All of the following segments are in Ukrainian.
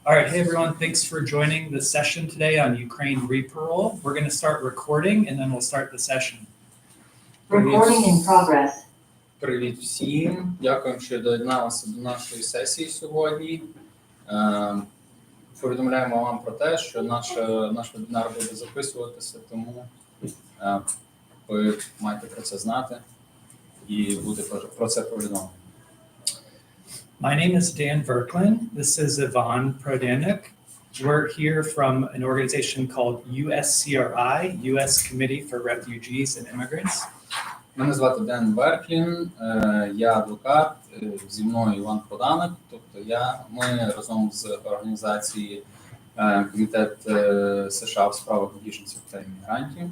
All right, hey everyone, thanks for joining the session today on Ukraine Reparole. We're going to start recording and then we'll start the session. Recording in progress. Привіт всім. Дякуємо, що доєдналися до нашої сесії сьогодні. Повідомляємо вам про те, що наш вебінар буде записуватися, тому ви маєте про це знати і буде про це повідомлено. My name is Dan Verklin. This is Ivan Prodanik. We're here from an organization called USCRI, US Committee for Refugees and Immigrants. Мене звати Ден Верклін, я адвокат, зі мною Іван Проданик, тобто ми разом з організацією Комітет США в справах біженців та іммігрантів.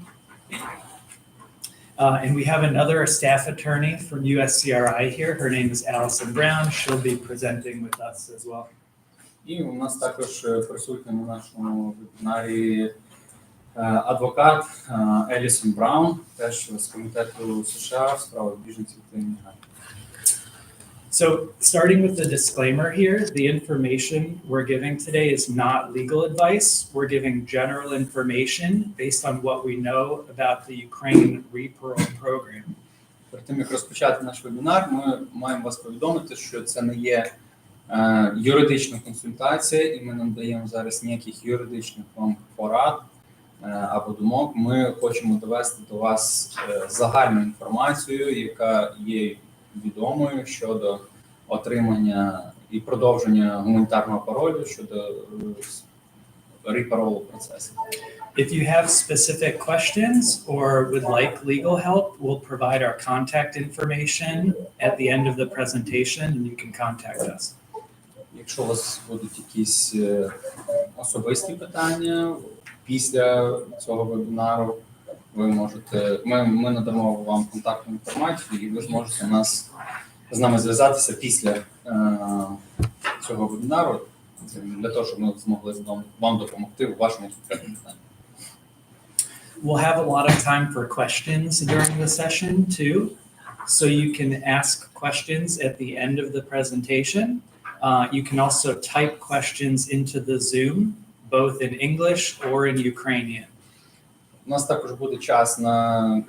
And we have another staff attorney from USCRI here. Her name is Allison Brown. She'll be presenting with us as well. І у нас також присутня на нашому вебінарі адвокат Елісон Браун, теж з Комітету США в справах біженців та іммігрантів. So, starting with the disclaimer here, the information we're giving today is not legal advice. We're giving general information based on what we know about the Ukraine Reparole program. Перед тим, як розпочати наш вебінар, ми маємо вас повідомити, що це не є юридична консультація, і ми не надаємо зараз ніяких юридичних вам порад або думок. Ми хочемо довести до вас загальну інформацію, яка є відомою щодо отримання і продовження гуманітарного паролю щодо репаролу процесу. If you have specific questions or would like legal help, we'll provide our contact information at the end of the presentation and you can contact us. Якщо у вас будуть якісь особисті питання після цього вебінару, ви можете, ми надамо вам контактну інформацію і ви зможете з нами зв'язатися після цього вебінару для того, щоб ми змогли вам допомогти у вашому конкретному питанні. We'll have a lot of time for questions during the session too, so you can ask questions at the end of the presentation. You can also type questions into the Zoom, both in English or in Ukrainian. У нас також буде час на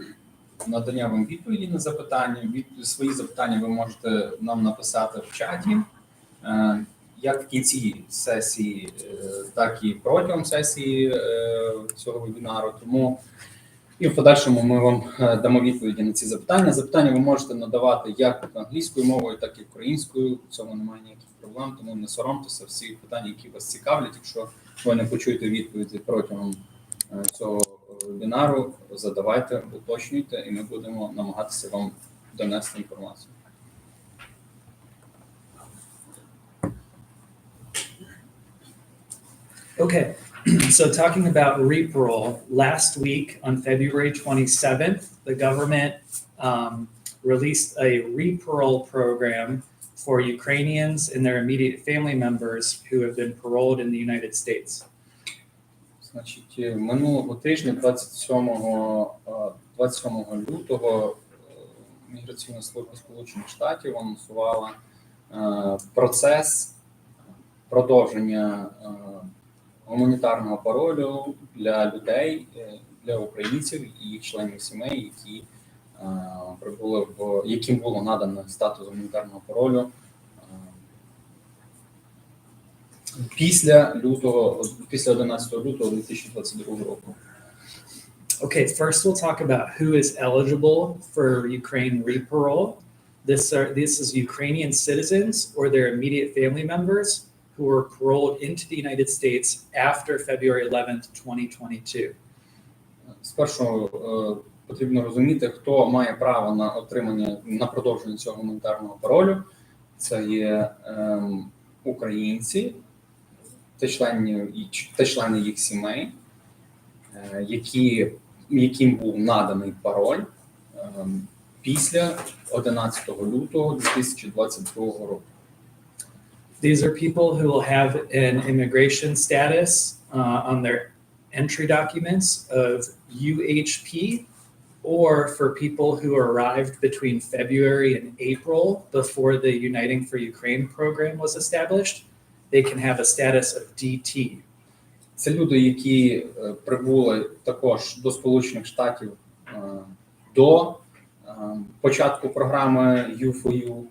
надання вам відповіді на запитання. Свої запитання ви можете нам написати в чаті, як в кінці сесії, так і протягом сесії цього вебінару. Тому і в подальшому ми вам дамо відповіді на ці запитання. Запитання ви можете надавати як англійською мовою, так і українською. В цьому немає ніяких проблем, тому не соромтеся. Всі питання, які вас цікавлять, якщо ви не почуєте відповіді протягом цього вебінару, задавайте, уточнюйте, і ми будемо намагатися вам донести інформацію. Okay, so talking about reparole, last week on February 27th, the government released a reparole program for Ukrainians and their immediate family members who have been paroled in the United States. Значить, минулого тижня, 27 лютого, Міграційна служба Сполучених Штатів анонсувала процес продовження гуманітарного паролю для людей, для українців і їх членів сімей, які прибули яким було надано статус гуманітарного паролю після 11 лютого 2022 року. Okay, first we'll talk about who is eligible for Ukraine reparole. This is Ukrainian citizens or their immediate family members who were paroled into the United States after February 11th, 2022. Спершу потрібно розуміти, хто має право на продовження цього гуманітарного паролю. Це є українці та члени їх сімей, яким був наданий пароль після 11 лютого 2022 року. These are people who will have an immigration status on their entry documents of UHP, or for people who arrived between February and April before the Uniting for Ukraine program was established, they can have a status of DT. Це люди, які прибули також до Сполучених Штатів до початку програми U4U.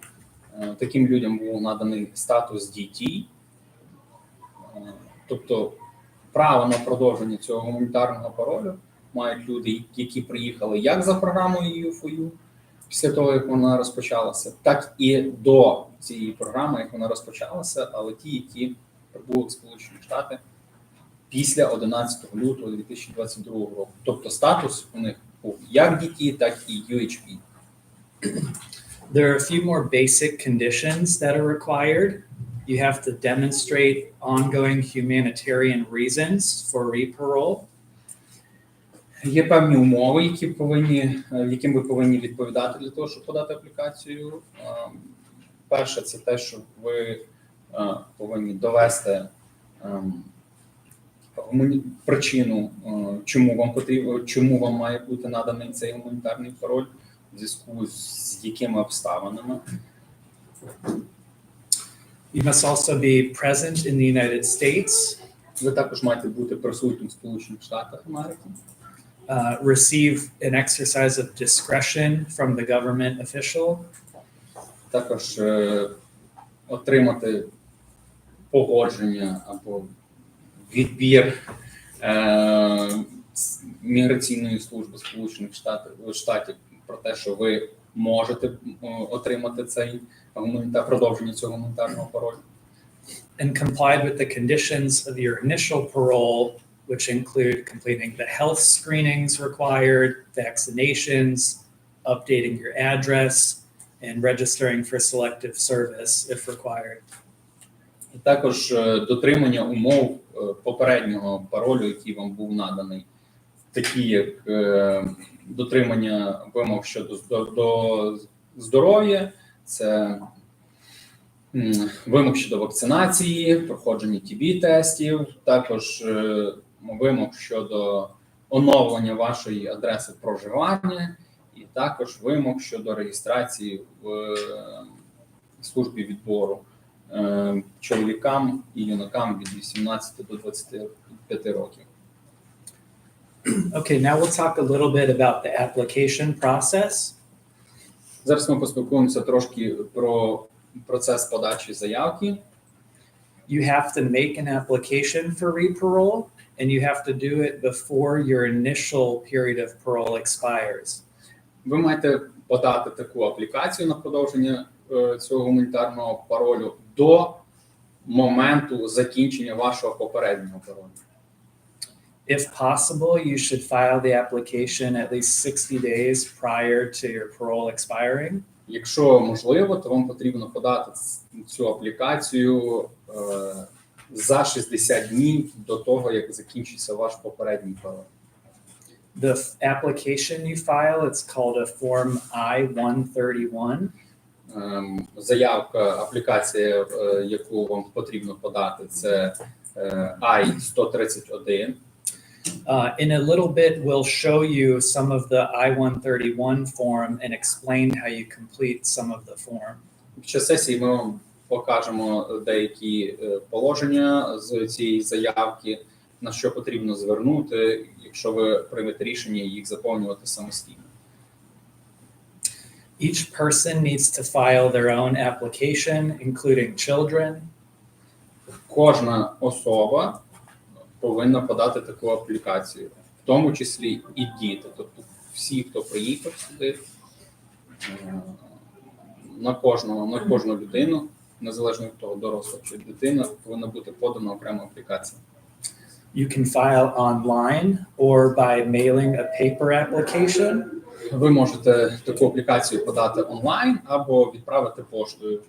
Таким людям був наданий статус DT. Тобто право на продовження цього гуманітарного паролю мають люди, які приїхали як за програмою U4U, після того, як вона розпочалася, так і до цієї програми, як вона розпочалася, але ті, які прибули в Сполучені Штати після 11 лютого 2022 року. Тобто статус у них був як DT, так і UHP. There are a few more basic conditions that are required. You have to demonstrate ongoing humanitarian reasons for reparole. Є певні умови, яким ви повинні відповідати для того, щоб подати аплікацію. Перше, це те, що ви повинні довести причину, чому вам має бути наданий цей гуманітарний пароль, в зв'язку з якими обставинами. You must also be present in the United States. Ви також маєте бути присутнім в Сполучених Штатах Америки. Receive an exercise of discretion from the government official. Також отримати погодження або відбір Міграційної служби Сполучених Штатів про те, що ви можете отримати цей продовження цього гуманітарного паролю. And complied with the conditions of your initial parole, which include completing the health screenings required, vaccinations, updating your address, and registering for selective service if required. І також дотримання умов попереднього паролю, який вам був наданий, такі як дотримання вимог щодо до здоров'я, це вимог щодо вакцинації, проходження TB-тестів, також вимог щодо оновлення вашої адреси проживання, і також вимог щодо реєстрації в службі відбору чоловікам і юнакам від 18 до 25 років. Okay, now we'll talk a little bit about the application process. Зараз ми поспілкуємося трошки про процес подачі заявки. You have to make an application for reparole, and you have to do it before your initial period of parole expires. Ви маєте подати таку аплікацію на продовження цього гуманітарного паролю до моменту закінчення вашого попереднього паролю. If possible, you should file the application at least 60 days prior to your parole expiring. Якщо можливо, то вам потрібно подати цю аплікацію за 60 днів до того, як закінчиться ваш попередній пароль. The application you file, it's called a Form I-131. Заявка, аплікація, яку вам потрібно подати, це I-131. In a little bit, we'll show you some of the I-131 form and explain how you complete some of the form. Під час сесії ми вам покажемо деякі положення з цієї заявки, на що потрібно звернути, якщо ви приймете рішення їх заповнювати самостійно. Each person needs to file their own application, including children. Кожна особа повинна подати таку аплікацію, в тому числі і діти. Тобто всі, хто приїхав сюди, на кожну людину, незалежно від того, доросла чи дитина, повинна бути подана окрема аплікація. You can file online or by mailing a paper application. Ви можете таку аплікацію подати онлайн або відправити поштою.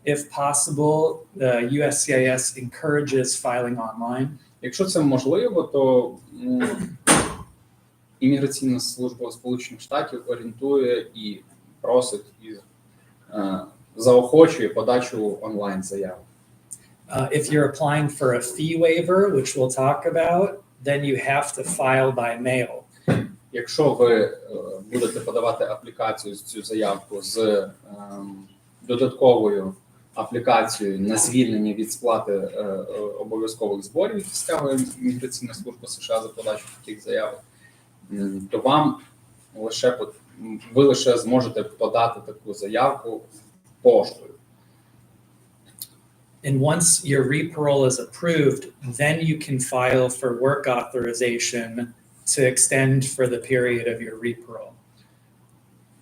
If possible, the USCIS encourages filing online. Якщо це можливо, то Імміграційна служба Сполучених Штатів орієнтує і просить і заохочує подачу онлайн заяв. If you're applying for a fee waiver, which we'll talk about, then you have to file by mail. Якщо ви будете подавати аплікацію, цю заявку з додатковою аплікацію на звільнення від сплати обов'язкових зборів, які стягує Міграційна служба США за подачу таких заявок, то вам ви лише зможете подати таку заявку поштою. And once your reparole is approved, then you can file for work authorization to extend for the period of your reparole.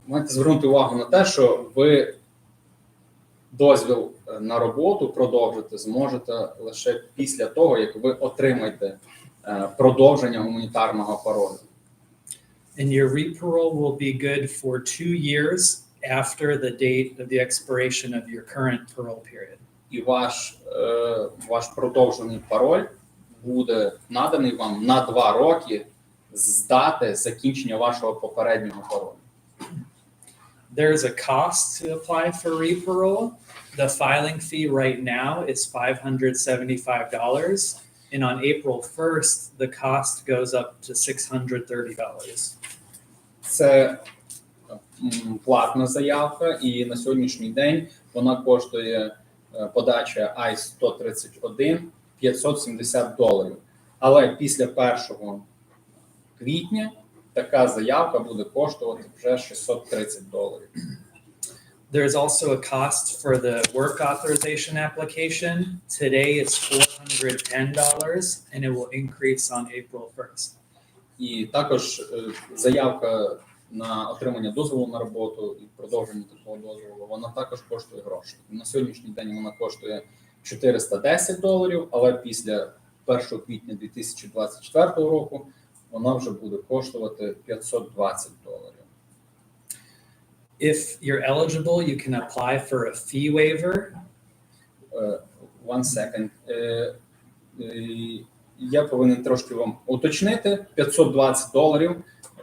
Маєте звернути увагу на те, що ви дозвіл на роботу продовжити зможете лише після того, як ви отримаєте продовження гуманітарного паролю. And your reparole will be good for 2 years after the date of the expiration of your current parole period. І ваш продовжений пароль буде наданий вам на 2 роки з дати закінчення вашого попереднього паролю. There's a cost to apply for reparole. The filing fee right now is $575, and on April 1st, the cost goes up to $630. Це платна заявка, і на сьогоднішній день вона коштує подача I-131 $570. Але після 1 квітня така заявка буде коштувати вже $630. There's also a cost for the work authorization application. Today it's $410, and it will increase on April 1st. І також заявка на отримання дозволу на роботу і продовження такого дозволу, вона також коштує гроші. На сьогоднішній день вона коштує $410, але після 1 квітня 2024 року вона вже буде коштувати $520. If you're eligible, you can apply for a fee waiver. One second. Я повинен трошки вам уточнити. $520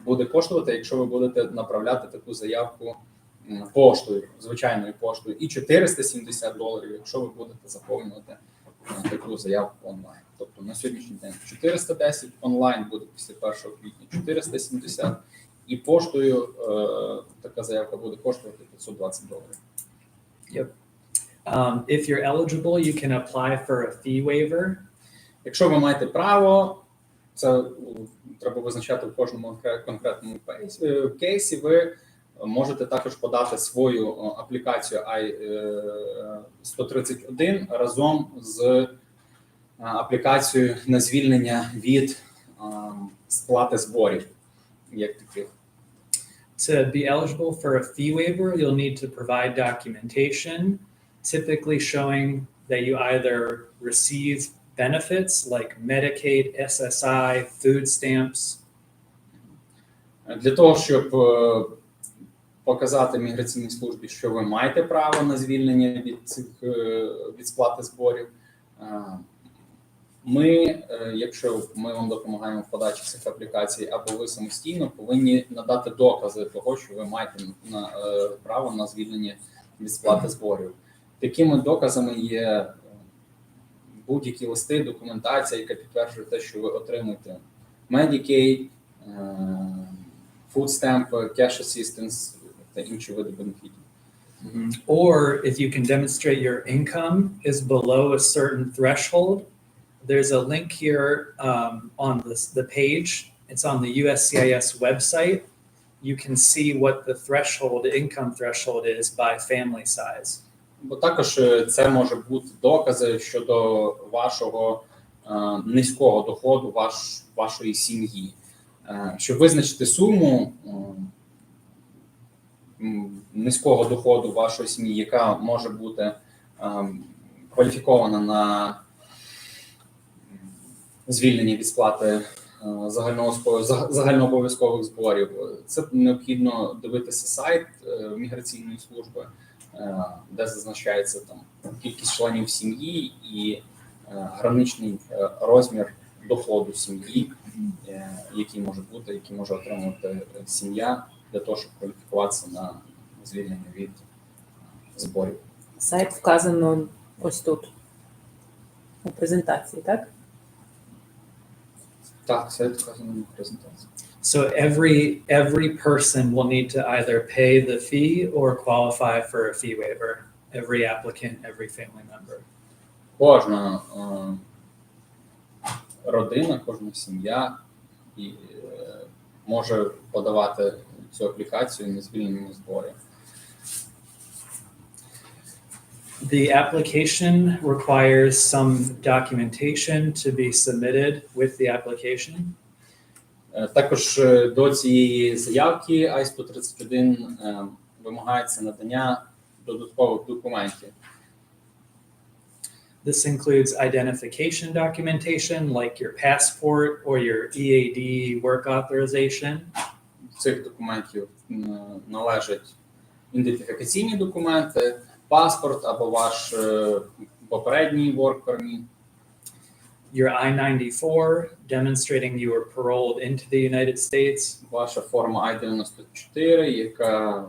буде коштувати, якщо ви будете направляти таку заявку поштою, звичайною поштою, і $470, якщо ви будете заповнювати таку заявку онлайн. Тобто на сьогоднішній день 410, онлайн буде після 1 квітня 470, і поштою така заявка буде коштувати $520. Yep. If you're eligible, you can apply for a fee waiver. Якщо ви маєте право, це треба визначати в кожному конкретному кейсі, ви можете також подати свою аплікацію I-131 разом з аплікацією на звільнення від сплати зборів, як таких. To be eligible for a fee waiver, you'll need to provide documentation, typically showing that you either receive benefits like Medicaid, SSI, food stamps. Для того, щоб показати міграційній службі, що ви маєте право на звільнення від сплати зборів, якщо ми вам допомагаємо в подачі цих аплікацій, або ви самостійно повинні надати докази того, що ви маєте право на звільнення від сплати зборів. Такими доказами є будь-які листи, документація, яка підтверджує те, що ви отримуєте Medicaid, food stamp, cash assistance та інші види бенефітів. Or if you can demonstrate your income is below a certain threshold, there's a link here on the page. It's on the USCIS website. You can see what the income threshold is by family size. Бо також це може бути докази щодо вашого низького доходу, вашої сім'ї. Щоб визначити суму низького доходу вашої сім'ї, яка може бути кваліфікована на звільнення від сплати загальнообов'язкових зборів, це необхідно дивитися сайт міграційної служби, де зазначається там кількість членів сім'ї і граничний розмір доходу сім'ї, який може отримувати сім'я для того, щоб кваліфікуватися на звільнення від зборів. Сайт вказано ось тут, у презентації, так? Так, сайт вказано на презентації. So every person will need to either pay the fee or qualify for a fee waiver. every applicant, every family member. Кожна родина, кожна сім'я може подавати цю аплікацію на звільнення зборів. The application requires some documentation to be submitted with the application. Також до цієї заявки I-131 вимагається надання додаткових документів. This includes identification documentation like your passport or your EAD work authorization. Цих документів належать ідентифікаційні документи, паспорт або ваш попередній work permit. Your I-94 demonstrating you were paroled into the United States. Ваша форма I-94, яка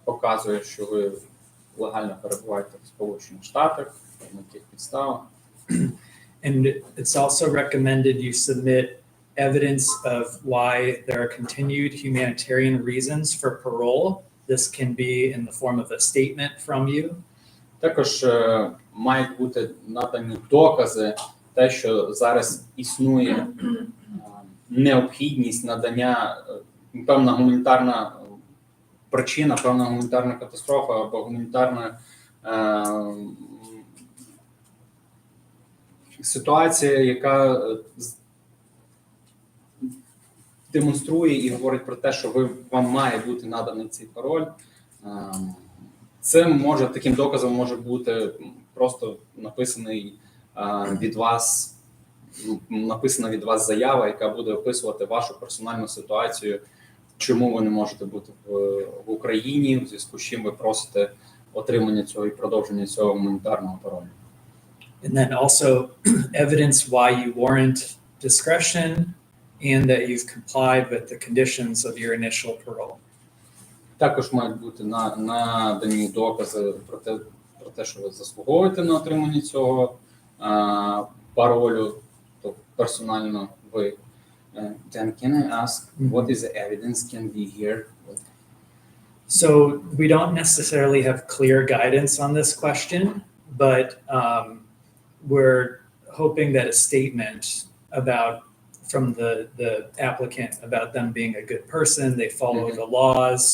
показує, що ви легально перебуваєте в Сполучених Штатах, на яких підставах. And it's also recommended you submit evidence of why there are continued humanitarian reasons for parole. This can be in the form of a statement from you. Також мають бути надані докази, те, що зараз існує необхідність надання, певна гуманітарна причина, певна гуманітарна катастрофа або гуманітарна ситуація, яка демонструє і говорить про те, що вам має бути наданий цей пароль. Це таким доказом може бути просто написана від вас заява, яка буде описувати вашу персональну ситуацію, чому ви не можете бути в Україні, в зв'язку з чим ви просите отримання цього і продовження цього гуманітарного паролю. And then also evidence why you warrant discretion and that you've complied with the conditions of your initial parole. Також мають бути надані докази про те, що ви заслуговуєте на отримання цього паролю, то персонально ви. Then can I ask, what is the evidence can be here? So we don't necessarily have clear guidance on this question, but we're hoping that a statement from the applicant about them being a good person, they follow the laws,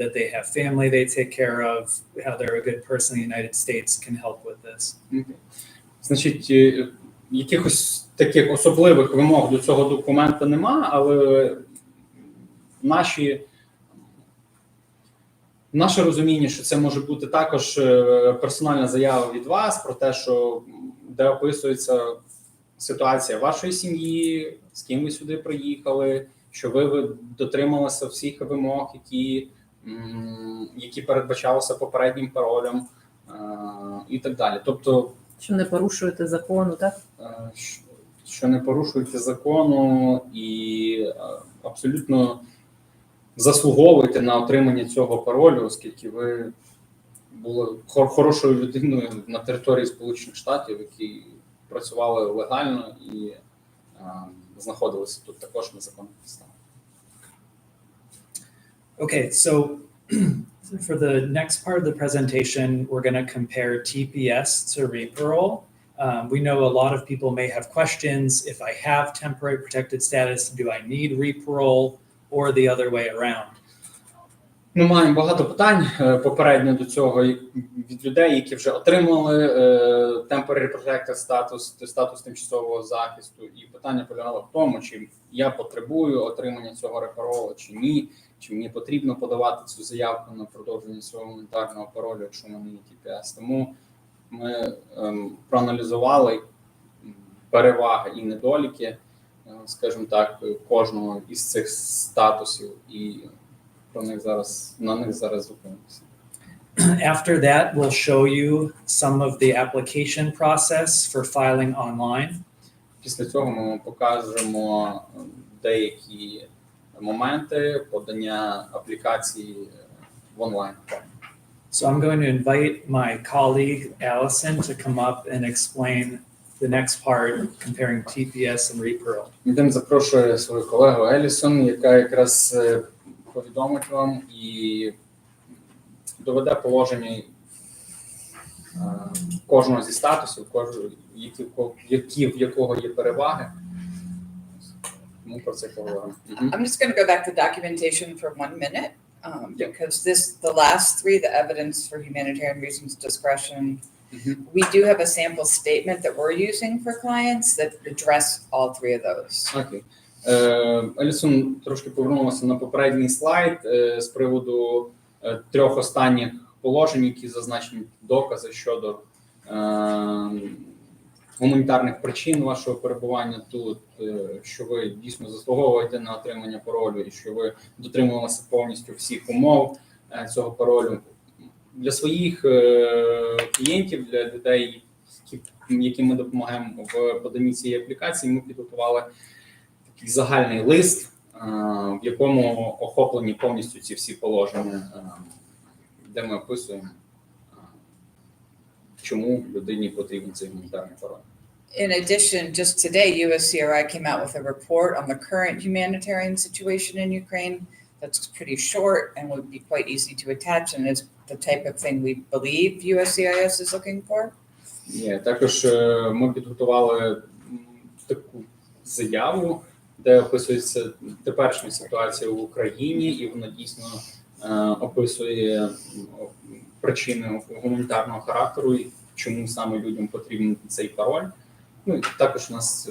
that they have family they take care of, how they're a good person in the United States can help with this. Значить, якихось таких особливих вимог до цього документа нема, але наше розуміння, що це може бути також персональна заява від вас про те, що де описується ситуація вашої сім'ї, з ким ви сюди приїхали, що ви дотрималися всіх вимог, які передбачалися попереднім паролем і так далі. Тобто, що не порушуєте закону, так? Що не порушуєте закону і абсолютно заслуговуєте на отримання цього паролю, оскільки ви були хорошою людиною на території Сполучених Штатів, які працювали легально і знаходилися тут також на законних підставах. Okay, so for the next part of the presentation, we're going to compare TPS to Reparole. We know a lot of people may have questions. If I have temporary protected status, do I need Reparole or the other way around? Ми маємо багато питань попередньо до цього від людей, які вже отримали temporary protected статус тимчасового захисту. І питання полягало в тому, чи я потребую отримання цього репаролу, чи ні, чи мені потрібно подавати цю заявку на продовження цього гуманітарного паролю, якщо в мене є TPS. Тому ми проаналізували переваги і недоліки, скажімо так, кожного із цих статусів і на них зараз зупинимося. After that, we'll show you some of the application process for filing online. Після цього ми вам покажемо деякі моменти подання аплікації в онлайн формі. So I'm going to invite my colleague Allison to come up and explain the next part comparing TPS and Reparole. Ідемо запрошую свою колегу Елісон, яка якраз повідомить вам і доведе положення кожного зі статусів, в якого є переваги. Ми про це поговоримо. I'm just going to go back to documentation for 1 minute, because the last three, the evidence for humanitarian reasons, discretion, we do have a sample statement that we're using for clients that address all three of those. Окей. Елісон трошки повернулася на попередній слайд з приводу 3 останніх положень, які зазначені докази щодо гуманітарних причин вашого перебування тут, що ви дійсно заслуговуєте на отримання паролю і що ви дотримувалися повністю всіх умов цього паролю. Для своїх клієнтів, для людей, яким ми допомагаємо в поданні цієї аплікації, ми підготували такий загальний лист, в якому охоплені повністю ці всі положення, де ми описуємо, чому людині потрібен цей гуманітарний пароль. In addition, just today, USCRI came out with a report on the current humanitarian situation in Ukraine that's pretty short and would be quite easy to attach, and is the type of thing we believe USCIS is looking for. Також ми підготували таку заяву, де описується теперішня ситуація в Україні, і вона дійсно описує причини гуманітарного характеру, і чому саме людям потрібен цей пароль. Ну, і також у нас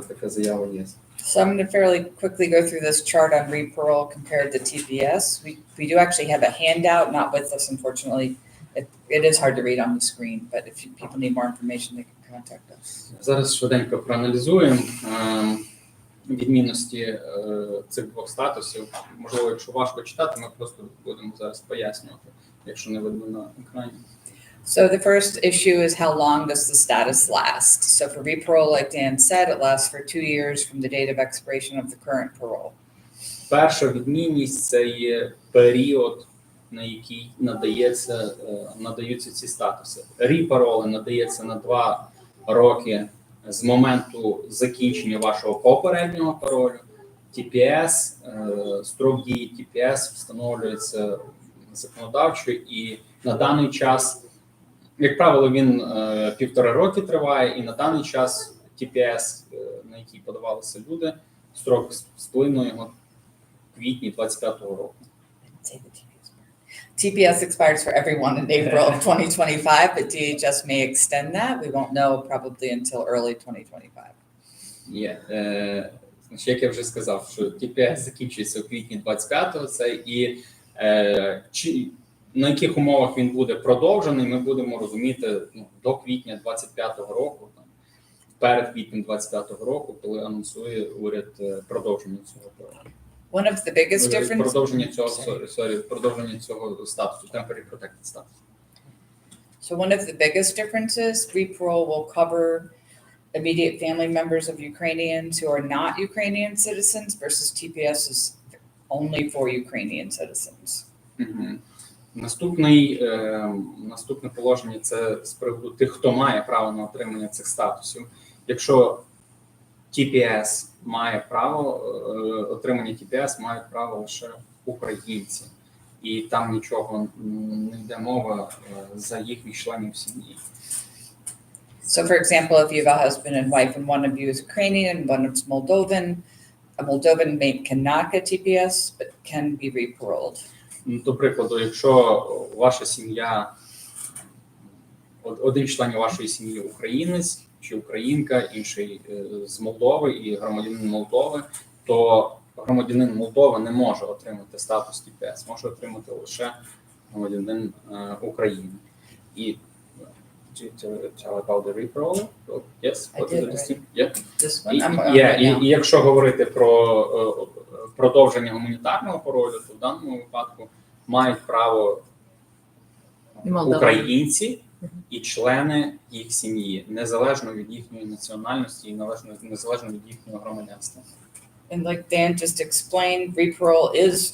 така заява є. So I'm going to fairly quickly go through this chart on Reparole compared to TPS. We do actually have a handout, not with us, unfortunately. It is hard to read on the screen, but if people need more information, they can contact us. Зараз швиденько проаналізуємо відмінності цих двох статусів. Можливо, якщо важко читати, ми просто будемо зараз пояснювати, якщо не видно на екрані. So the first issue is how long does the status last? So for Reparole, like Dan said, it lasts for 2 years from the date of expiration of the current parole. Перша відмінність – це є період, на який надаються ці статуси. Reparole надається на 2 роки з моменту закінчення вашого попереднього паролю. TPS, строк дії TPS встановлюється законодавчо, і на даний час, як правило, він 1,5 роки триває, і на даний час TPS, на який подавалися люди, строк сплину його в квітні 25-го року. TPS expires for everyone in April of 2025, but DHS may extend that. We won't know probably until early 2025. Значить, як я вже сказав, що TPS закінчується у квітні 25-го, на яких умовах він буде продовжений, ми будемо розуміти до квітня 25-го року, перед квітнем 25-го року, коли анонсує уряд продовження цього паролю. One of the biggest differences. Продовження цього статусу, temporary protected status. So one of the biggest differences, Reparole will cover immediate family members of Ukrainians who are not Ukrainian citizens versus TPS is only for Ukrainian citizens. Наступне положення – це з приводу тих, хто має право на отримання цих статусів. Якщо TPS має право, отримання TPS мають право лише українці. І там нічого не йде мова за їхніх членів сім'ї. So for example, if you have a husband and wife and one of you is Ukrainian, one of is Moldovan, a Moldovan cannot get TPS, but can be reparoled. До прикладу, якщо ваша сім'я, один член вашої сім'ї українець чи українка, інший з Молдови і громадянин Молдови, то громадянин Молдови не може отримати статус TPS, може отримати лише громадянин України. І tell about the reparole? Yes? I did already. Yeah. This one? І якщо говорити про продовження гуманітарного паролю, то в даному випадку мають право українці і члени їх сім'ї, незалежно від їхньої національності і незалежно від їхнього громадянства. And like Dan just explained, reparole is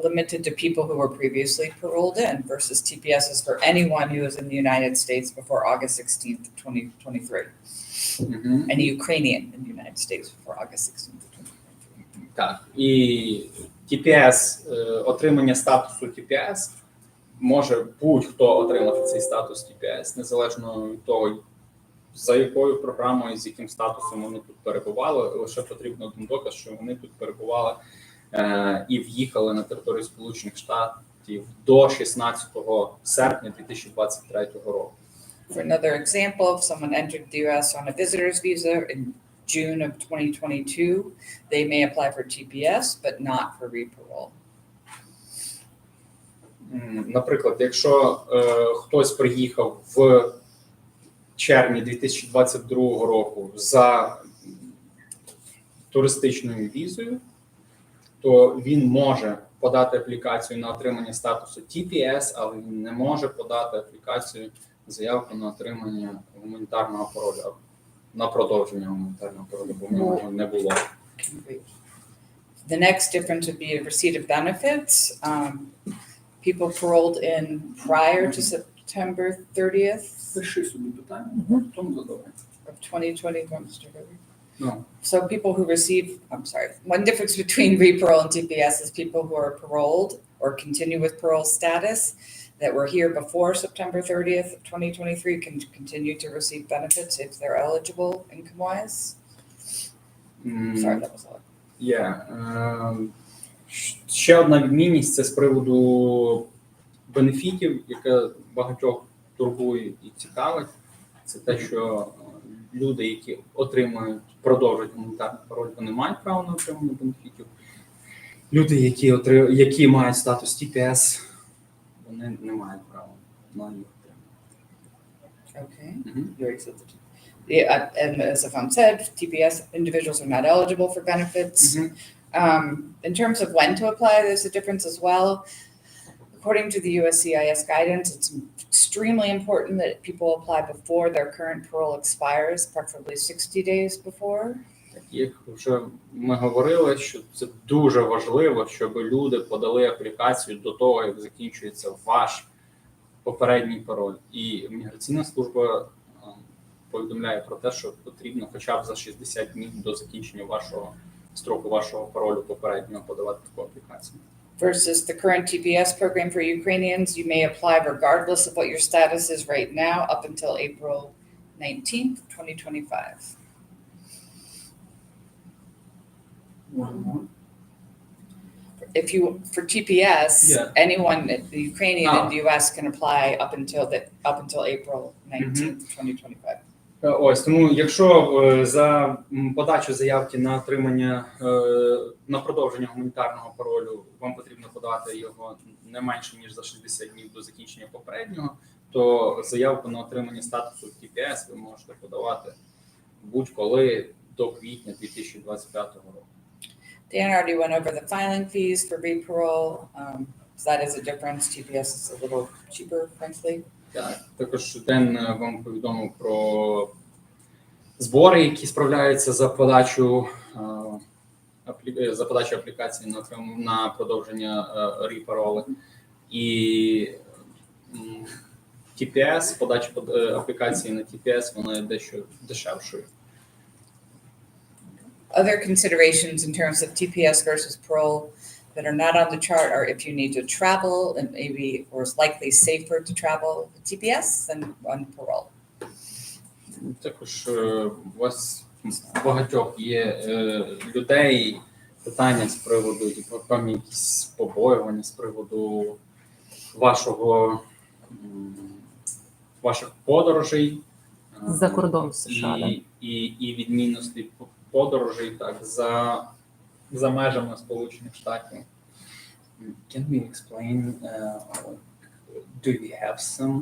limited to people who were previously paroled in versus TPS is for anyone who was in the United States before August 16th, 2023. Any Ukrainian in the United States before August 16th, 2023. Так, і TPS, отримання статусу TPS може будь-хто отримати цей статус TPS, незалежно від того, за якою програмою, з яким статусом вони тут перебували. Лише потрібно один доказ, що вони тут перебували і в'їхали на територію Сполучених Штатів до 16 серпня 2023 року. For another example, if someone entered the US on a visitor's visa in June of 2022, they may apply for TPS, but not for reparole. Наприклад, якщо хтось приїхав в червні 2022 року за туристичною візою, то він може подати аплікацію на отримання статусу TPS, але він не може подати аплікацію, заявку на отримання гуманітарного паролю, на продовження гуманітарного паролю, бо в нього не було. The next difference would be a receipt of benefits. People paroled in prior to September 30th Пиши собі питання, потім задавай. of 2021. Mr. Weber. No. So people who receive, I'm sorry, one difference between reparole and TPS is people who are paroled or continue with parole status that were here before September 30th of 2023 can continue to receive benefits if they're eligible income-wise. Sorry, that was a lot. Ще одна відмінність – це з приводу бенефітів, яка багатьох турбує і цікавить. Це те, що люди, які продовжують гуманітарний пароль, вони мають право на отримання бенефітів. Люди, які мають статус TPS, вони не мають права на їх отримання. Okay. You already said the Yeah, and as Stefan said, TPS individuals are not eligible for benefits. In terms of when to apply, there's a difference as well. According to the USCIS guidance, it's extremely important that people apply before their current parole expires, preferably 60 days before. Як вже ми говорили, що це дуже важливо, щоб люди подали аплікацію до того, як закінчується ваш попередній пароль. І Імміграційна служба повідомляє про те, що потрібно хоча б за 60 днів до закінчення строку вашого паролю попереднього подавати таку аплікацію. Versus the current TPS program for Ukrainians, you may apply regardless of what your status is right now up until April 19th, 2025. If you, for TPS, anyone, the Ukrainian in the US can apply up until April 19th, 2025. Ось, тому якщо за подачу заявки на отримання, на продовження гуманітарного паролю вам потрібно подавати його не менше, ніж за 60 днів до закінчення попереднього, то заявку на отримання статусу TPS ви можете подавати будь-коли до квітня 2025 року. Dan already went over the filing fees for reparole. So that is a difference. TPS is a little cheaper, frankly. Так, також Ден вам повідомив про збори, які справляються за подачу аплікації на продовження репароли. І TPS, подача аплікації на TPS, вона є дещо дешевшою. Other considerations in terms of TPS versus parole that are not on the chart are if you need to travel and maybe or is likely safer to travel with TPS than on parole. Також у вас багатьох є людей питання з приводу певні якісь побоювання з приводу ваших подорожей За кордон США, і відмінностей подорожей так за межами Сполучених Штатів. Can we explain, do we have some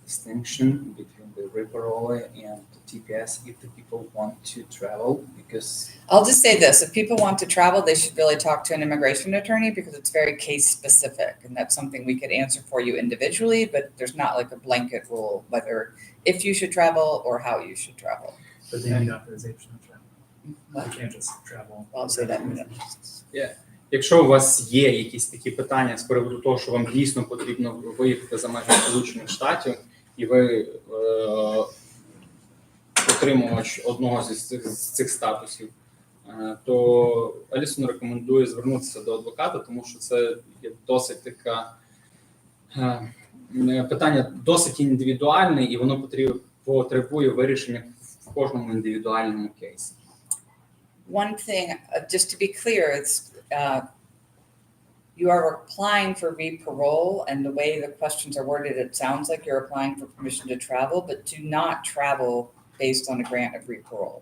distinction between the Reparole and the TPS if the people want to travel? Because I'll just say this, if people want to travel, they should really talk to an immigration attorney because it's very case specific and that's something we could answer for you individually, but there's not like a blanket rule whether if you should travel or how you should travel. But they need authorization to travel. They can't just travel. I'll say that in a minute. якщо у вас є якісь такі питання з приводу того, що вам дійсно потрібно виїхати за межі Сполучених Штатів, і ви отримувач одного з цих статусів, то Алісон рекомендує звернутися до адвоката, тому що це є досить така Питання досить індивідуальне, і воно потребує вирішення в кожному індивідуальному кейсі. One thing, just to be clear, it's you are applying for reparole, and the way the questions are worded, it sounds like you're applying for permission to travel, but do not travel based on a grant of reparole.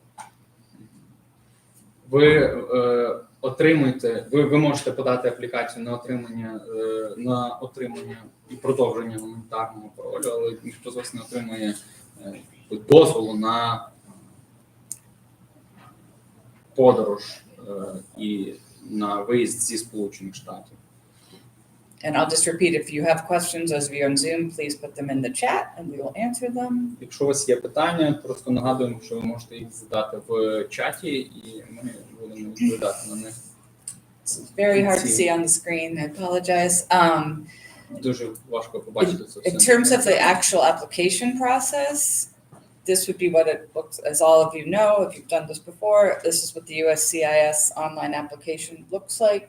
Ви можете подати аплікацію на отримання і продовження гуманітарного паролю, але ніхто з вас не отримує дозволу на подорож і на виїзд зі Сполучених Штатів. And I'll just repeat, if you have questions, those of you on Zoom, please put them in the chat and we will answer them. Якщо у вас є питання, просто нагадуємо, що ви можете їх задати в чаті, і ми будемо відповідати на них. It's very hard to see on the screen, I apologize. Дуже важко побачити це все. In terms of the actual application process, this would be what it looks, as all of you know, if you've done this before, this is what the USCIS online application looks like.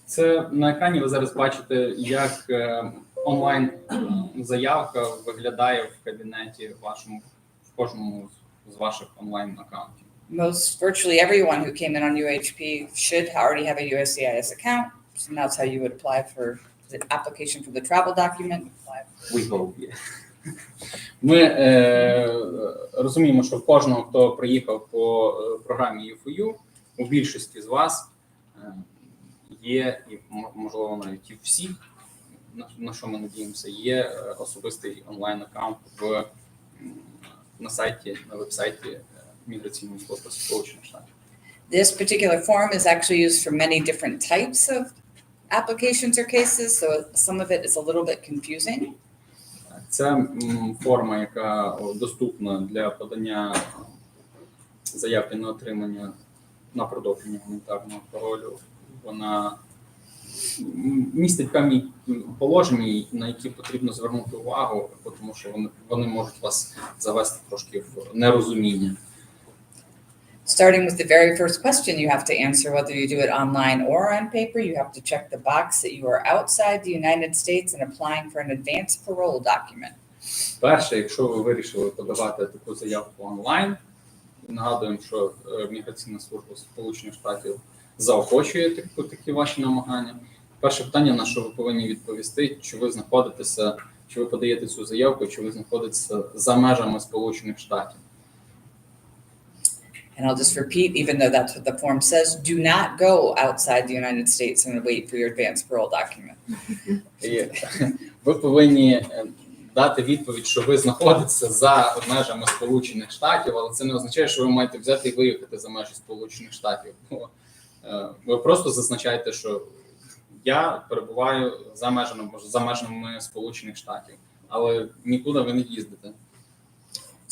Це на екрані ви зараз бачите, як онлайн заявка виглядає в кабінеті вашому, в кожному з ваших онлайн аккаунтів. Virtually everyone who came in on UHP should already have a USCIS account. So that's how you would apply for the application for the travel document. We hope, yeah. Ми розуміємо, що в кожного, хто приїхав по програмі UFU, у більшості з вас є, і можливо навіть і всіх, на що ми надіємося, є особистий онлайн-аккаунт на сайті, на веб-сайті Міграційної служби Сполучених Штатів. This particular form is actually used for many different types of applications or cases, so some of it is a little bit confusing. Це форма, яка доступна для подання заявки на отримання на продовження гуманітарного паролю. Вона містить певні положення, на які потрібно звернути увагу, тому що вони можуть вас завести трошки в нерозуміння. Starting with the very first question, you have to answer whether you do it online or on paper. You have to check the box that you are outside the United States and applying for an advance parole document. Перше, якщо ви вирішили подавати таку заявку онлайн, нагадуємо, що Міграційна служба Сполучених Штатів заохочує такі ваші намагання. Перше питання, на що ви повинні відповісти, чи ви знаходитеся, чи ви подаєте цю заявку, чи ви знаходитеся за межами Сполучених Штатів. And I'll just repeat, even though that's what the form says, do not go outside the United States and wait for your advance parole document. Ви повинні дати відповідь, що ви знаходитеся за межами Сполучених Штатів, але це не означає, що ви маєте взяти і виїхати за межі Сполучених Штатів. Ви просто зазначаєте, що я перебуваю за межами Сполучених Штатів, але нікуди ви не їздите.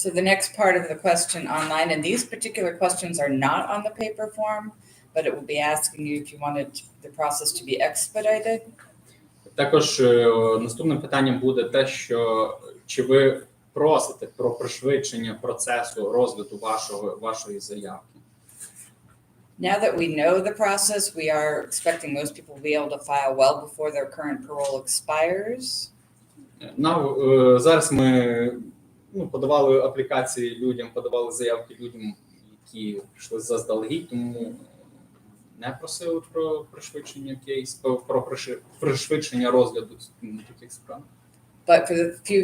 So the next part of the question online, and these particular questions are not on the paper form, but it will be asking you if you wanted the process to be expedited. Також наступним питанням буде те, що чи ви просите про пришвидшення процесу розгляду вашої заявки. Now that we know the process, we are expecting most people will be able to file well before their current parole expires. Зараз ми подавали аплікації людям, подавали заявки людям, які пішли заздалегідь, тому не просили про пришвидшення про пришвидшення розгляду таких справ. But for the few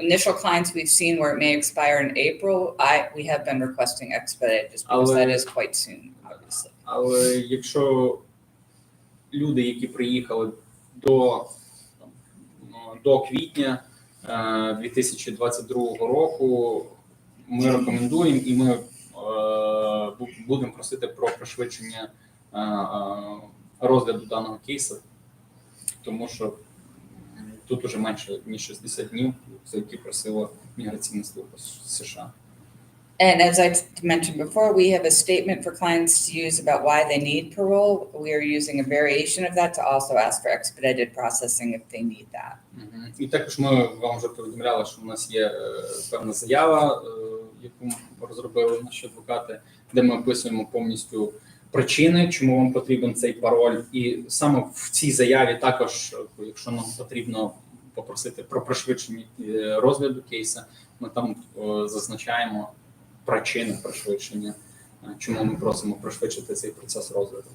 initial clients we've seen where it may expire in April, we have been requesting expedited just because that is quite soon, obviously. Але якщо люди, які приїхали до квітня 2022 року, ми рекомендуємо і ми будемо просити про пришвидшення розгляду даного кейсу, тому що тут уже менше ніж 60 днів, за які просила Міграційна служба США. And as I mentioned before, we have a statement for clients to use about why they need parole. We are using a variation of that to also ask for expedited processing if they need that. І також ми вам вже повідомляли, що у нас є певна заява, яку ми розробили наші адвокати, де ми описуємо повністю причини, чому вам потрібен цей пароль. І саме в цій заяві також, якщо нам потрібно попросити про пришвидшення розгляду кейсу, ми там зазначаємо причини пришвидшення, чому ми просимо пришвидшити цей процес розгляду.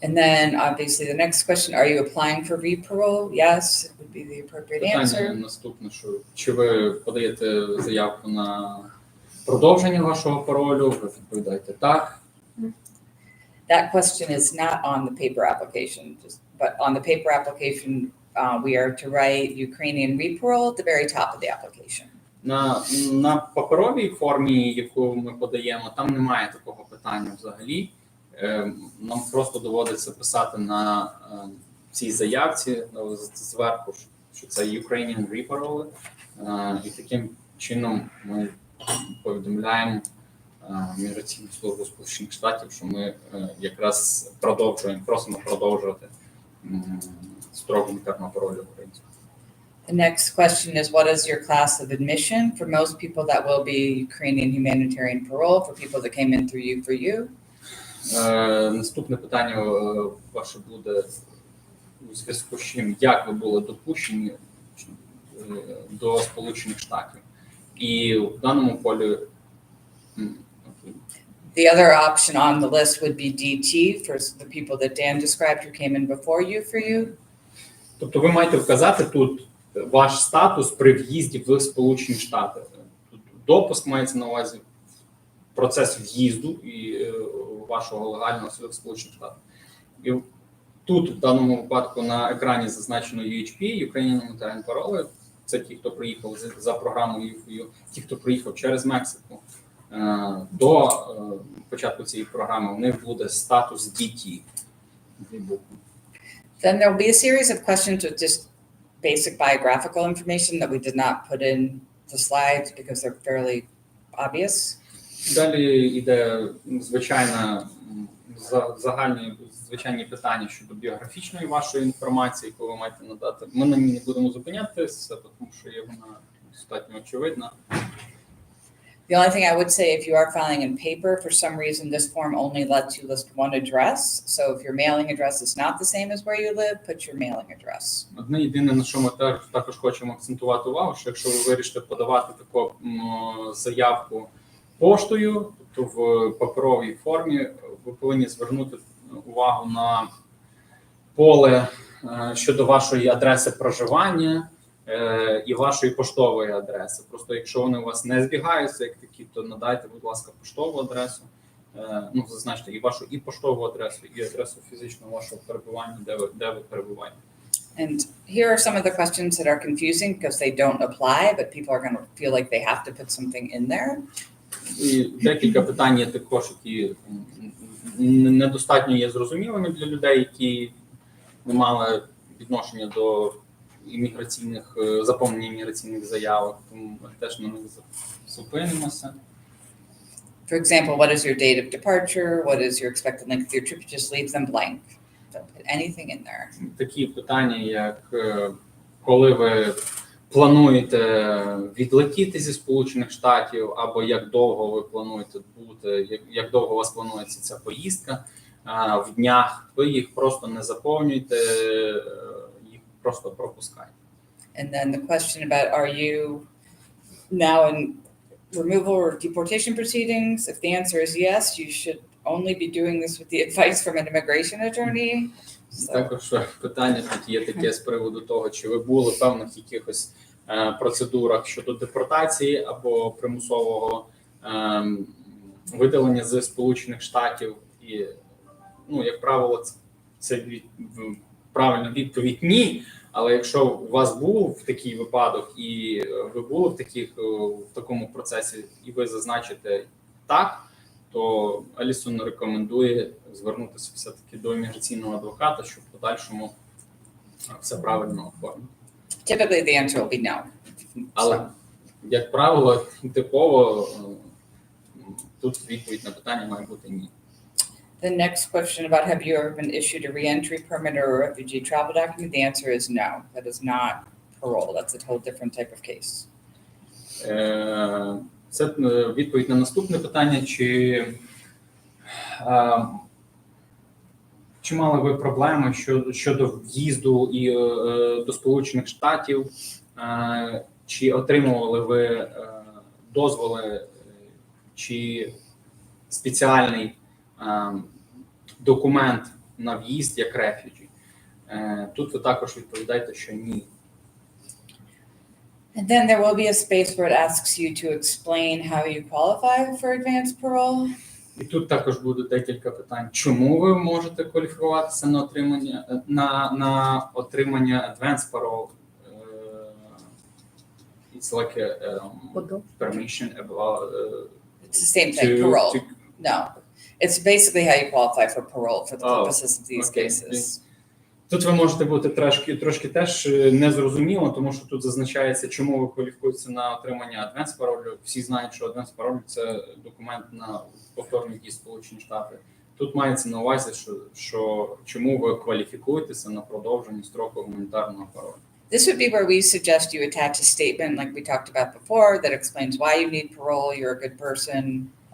And then obviously the next question, are you applying for reparole? Yes, it would be the appropriate Питання answer. наступне, що чи ви подаєте заявку на продовження вашого паролю, ви відповідаєте так. That question is not on the paper application, but on the paper application, we are to write Ukrainian reparole at the very top of the application. На паперовій формі, яку ми подаємо, там немає такого питання взагалі. Нам просто доводиться писати на цій заявці зверху, що це Ukrainian Reparole, і таким чином ми повідомляємо Міграційну службу Сполучених Штатів, що ми якраз просимо продовжувати строк унітарного паролю українського. The next question is, what is your class of admission? For most people, that will be Ukrainian humanitarian parole. For people that came in through you, for you. Наступне питання ваше буде у зв'язку з чим, як ви були допущені до Сполучених Штатів. І в даному полі The other option on the list would be DT for the people that Dan described who came in before you, for you. Тобто ви маєте вказати тут ваш статус при в'їзді в Сполучені Штати. Тут допуск мається на увазі процес в'їзду і вашого легального в Сполучені Штати. І тут, в даному випадку, на екрані зазначено UHP, Ukrainian Humanitarian Parole. Це ті, хто приїхав за програмою UFU, ті, хто приїхав через Мексику. До початку цієї програми у них буде статус DT. Then there'll be a series of questions with just basic biographical information that we did not put in the slides because they're fairly obvious. Далі йде звичайні питання щодо біографічної вашої інформації, яку ви маєте надати. Ми на ній не будемо зупинятися, тому що є вона достатньо очевидна. The only thing I would say, if you are filing in paper, for some reason, this form only lets you list one address. So if your mailing address is not the same as where you live, put your mailing address. Одне єдине, на що ми також хочемо акцентувати увагу, що якщо ви вирішите подавати таку заявку поштою, тобто в паперовій формі, ви повинні звернути увагу на поле щодо вашої адреси проживання і вашої поштової адреси. Просто якщо вони у вас не збігаються, як такі, то надайте, будь ласка, поштову адресу, зазначте і вашу і поштову адресу, і адресу фізичного вашого перебування, де ви перебуваєте. And here are some of the questions that are confusing because they don't apply, but people are going to feel like they have to put something in there. І декілька питань є також, які недостатньо є зрозумілими для людей, які не мали відношення до заповнення імміграційних заявок, тому ми теж на них зупинимося. For example, what is your date of departure? What is your expected length of your trip? Just leave them blank. Don't put anything in there. Такі питання, як коли ви плануєте відлетіти зі Сполучених Штатів, або як довго ви плануєте бути, як довго у вас планується ця поїздка в днях, ви їх просто не заповнюєте, їх просто пропускайте. And then the question about, are you now in removal or deportation proceedings? If the answer is yes, you should only be doing this with the advice from an immigration attorney. Також питання тут є таке з приводу того, чи ви були в певних якихось процедурах щодо депортації або примусового видалення з Сполучених Штатів. І, як правило, це правильна відповідь ні. Але якщо у вас був такий випадок і ви були в такому процесі, і ви зазначите так, то Алісон рекомендує звернутися все-таки до імміграційного адвоката, щоб в подальшому все правильно оформити. Typically the answer will be no. Але, як правило, типово тут відповідь на питання має бути ні. The next question about, have you ever been issued a re-entry permit or a refugee travel document? The answer is no. That is not parole. That's a whole different type of case. Це відповідь на наступне питання, чи Чи мали ви проблеми щодо в'їзду і до Сполучених Штатів? Чи отримували ви дозволи чи спеціальний документ на в'їзд як рефюджі? Тут ви також відповідаєте, що ні. And then there will be a space where it asks you to explain how you qualify for advanced parole. І тут також буде декілька питань. Чому ви можете кваліфікуватися на отримання advanced parole? It's like a permission about It's the same thing, parole. No, it's basically how you qualify for parole for the purposes of these cases. Тут ви можете бути трошки теж незрозуміло, тому що тут зазначається, чому ви кваліфікуєтеся на отримання advanced паролю. Всі знають, що advanced пароль – це документ на повторний в'їзд в Сполучені Штати. Тут мається на увазі, що чому ви кваліфікуєтеся на продовження строку гуманітарного паролю. This would be where we suggest you attach a statement like we talked about before that explains why you need parole, you're a good person,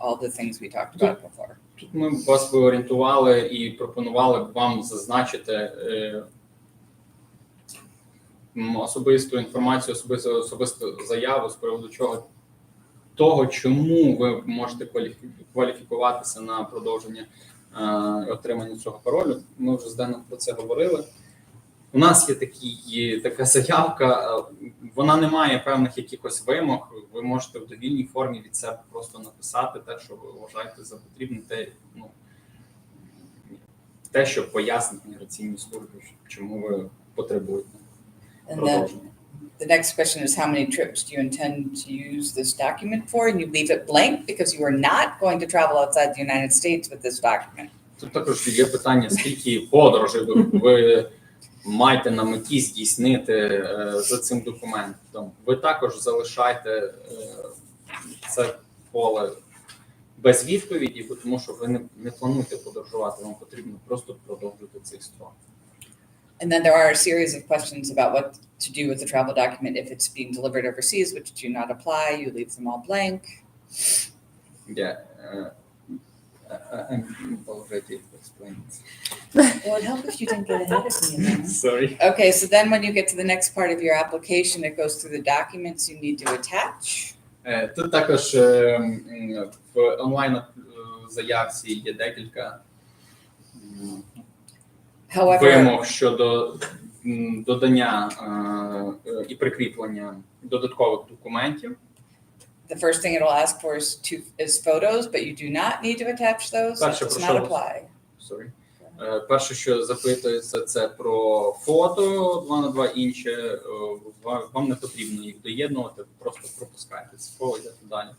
all the things we talked about before. Тут ми вас би орієнтували і пропонували б вам зазначити особисту інформацію, особисту заяву з приводу того, чому ви можете кваліфікуватися на продовження отримання цього паролю. Ми вже з Деном про це говорили. У нас є така заявка, вона не має певних якихось вимог, ви можете в довільній формі від себе просто написати те, що ви вважаєте за потрібне, те, що пояснить міграційній службі, чому ви потребуєте продовження. The next question is how many trips do you intend to use this document for? And you leave it blank because you are not going to travel outside the United States with this document. Тут також є питання, скільки подорожей ви маєте на меті здійснити за цим документом. Ви також залишаєте це поле без відповіді, тому що ви не плануєте подорожувати, вам потрібно просто продовжити цей строк. And then there are a series of questions about what to do with the travel document if it's being delivered overseas, which do not apply. You leave them all blank. Yeah. I'm already explained. It would help if you didn't get ahead of me. Sorry. Okay, so then when you get to the next part of your application, it goes through the documents you need to attach. Тут також в онлайн заявці є декілька вимог щодо додання і прикріплення додаткових документів. The first thing it'll ask for is photos, but you do not need to attach those. That does not apply. Sorry. Перше, що запитується, це про фото 2:2, інше вам не потрібно їх доєднувати, просто пропускайте це поле, йдете далі.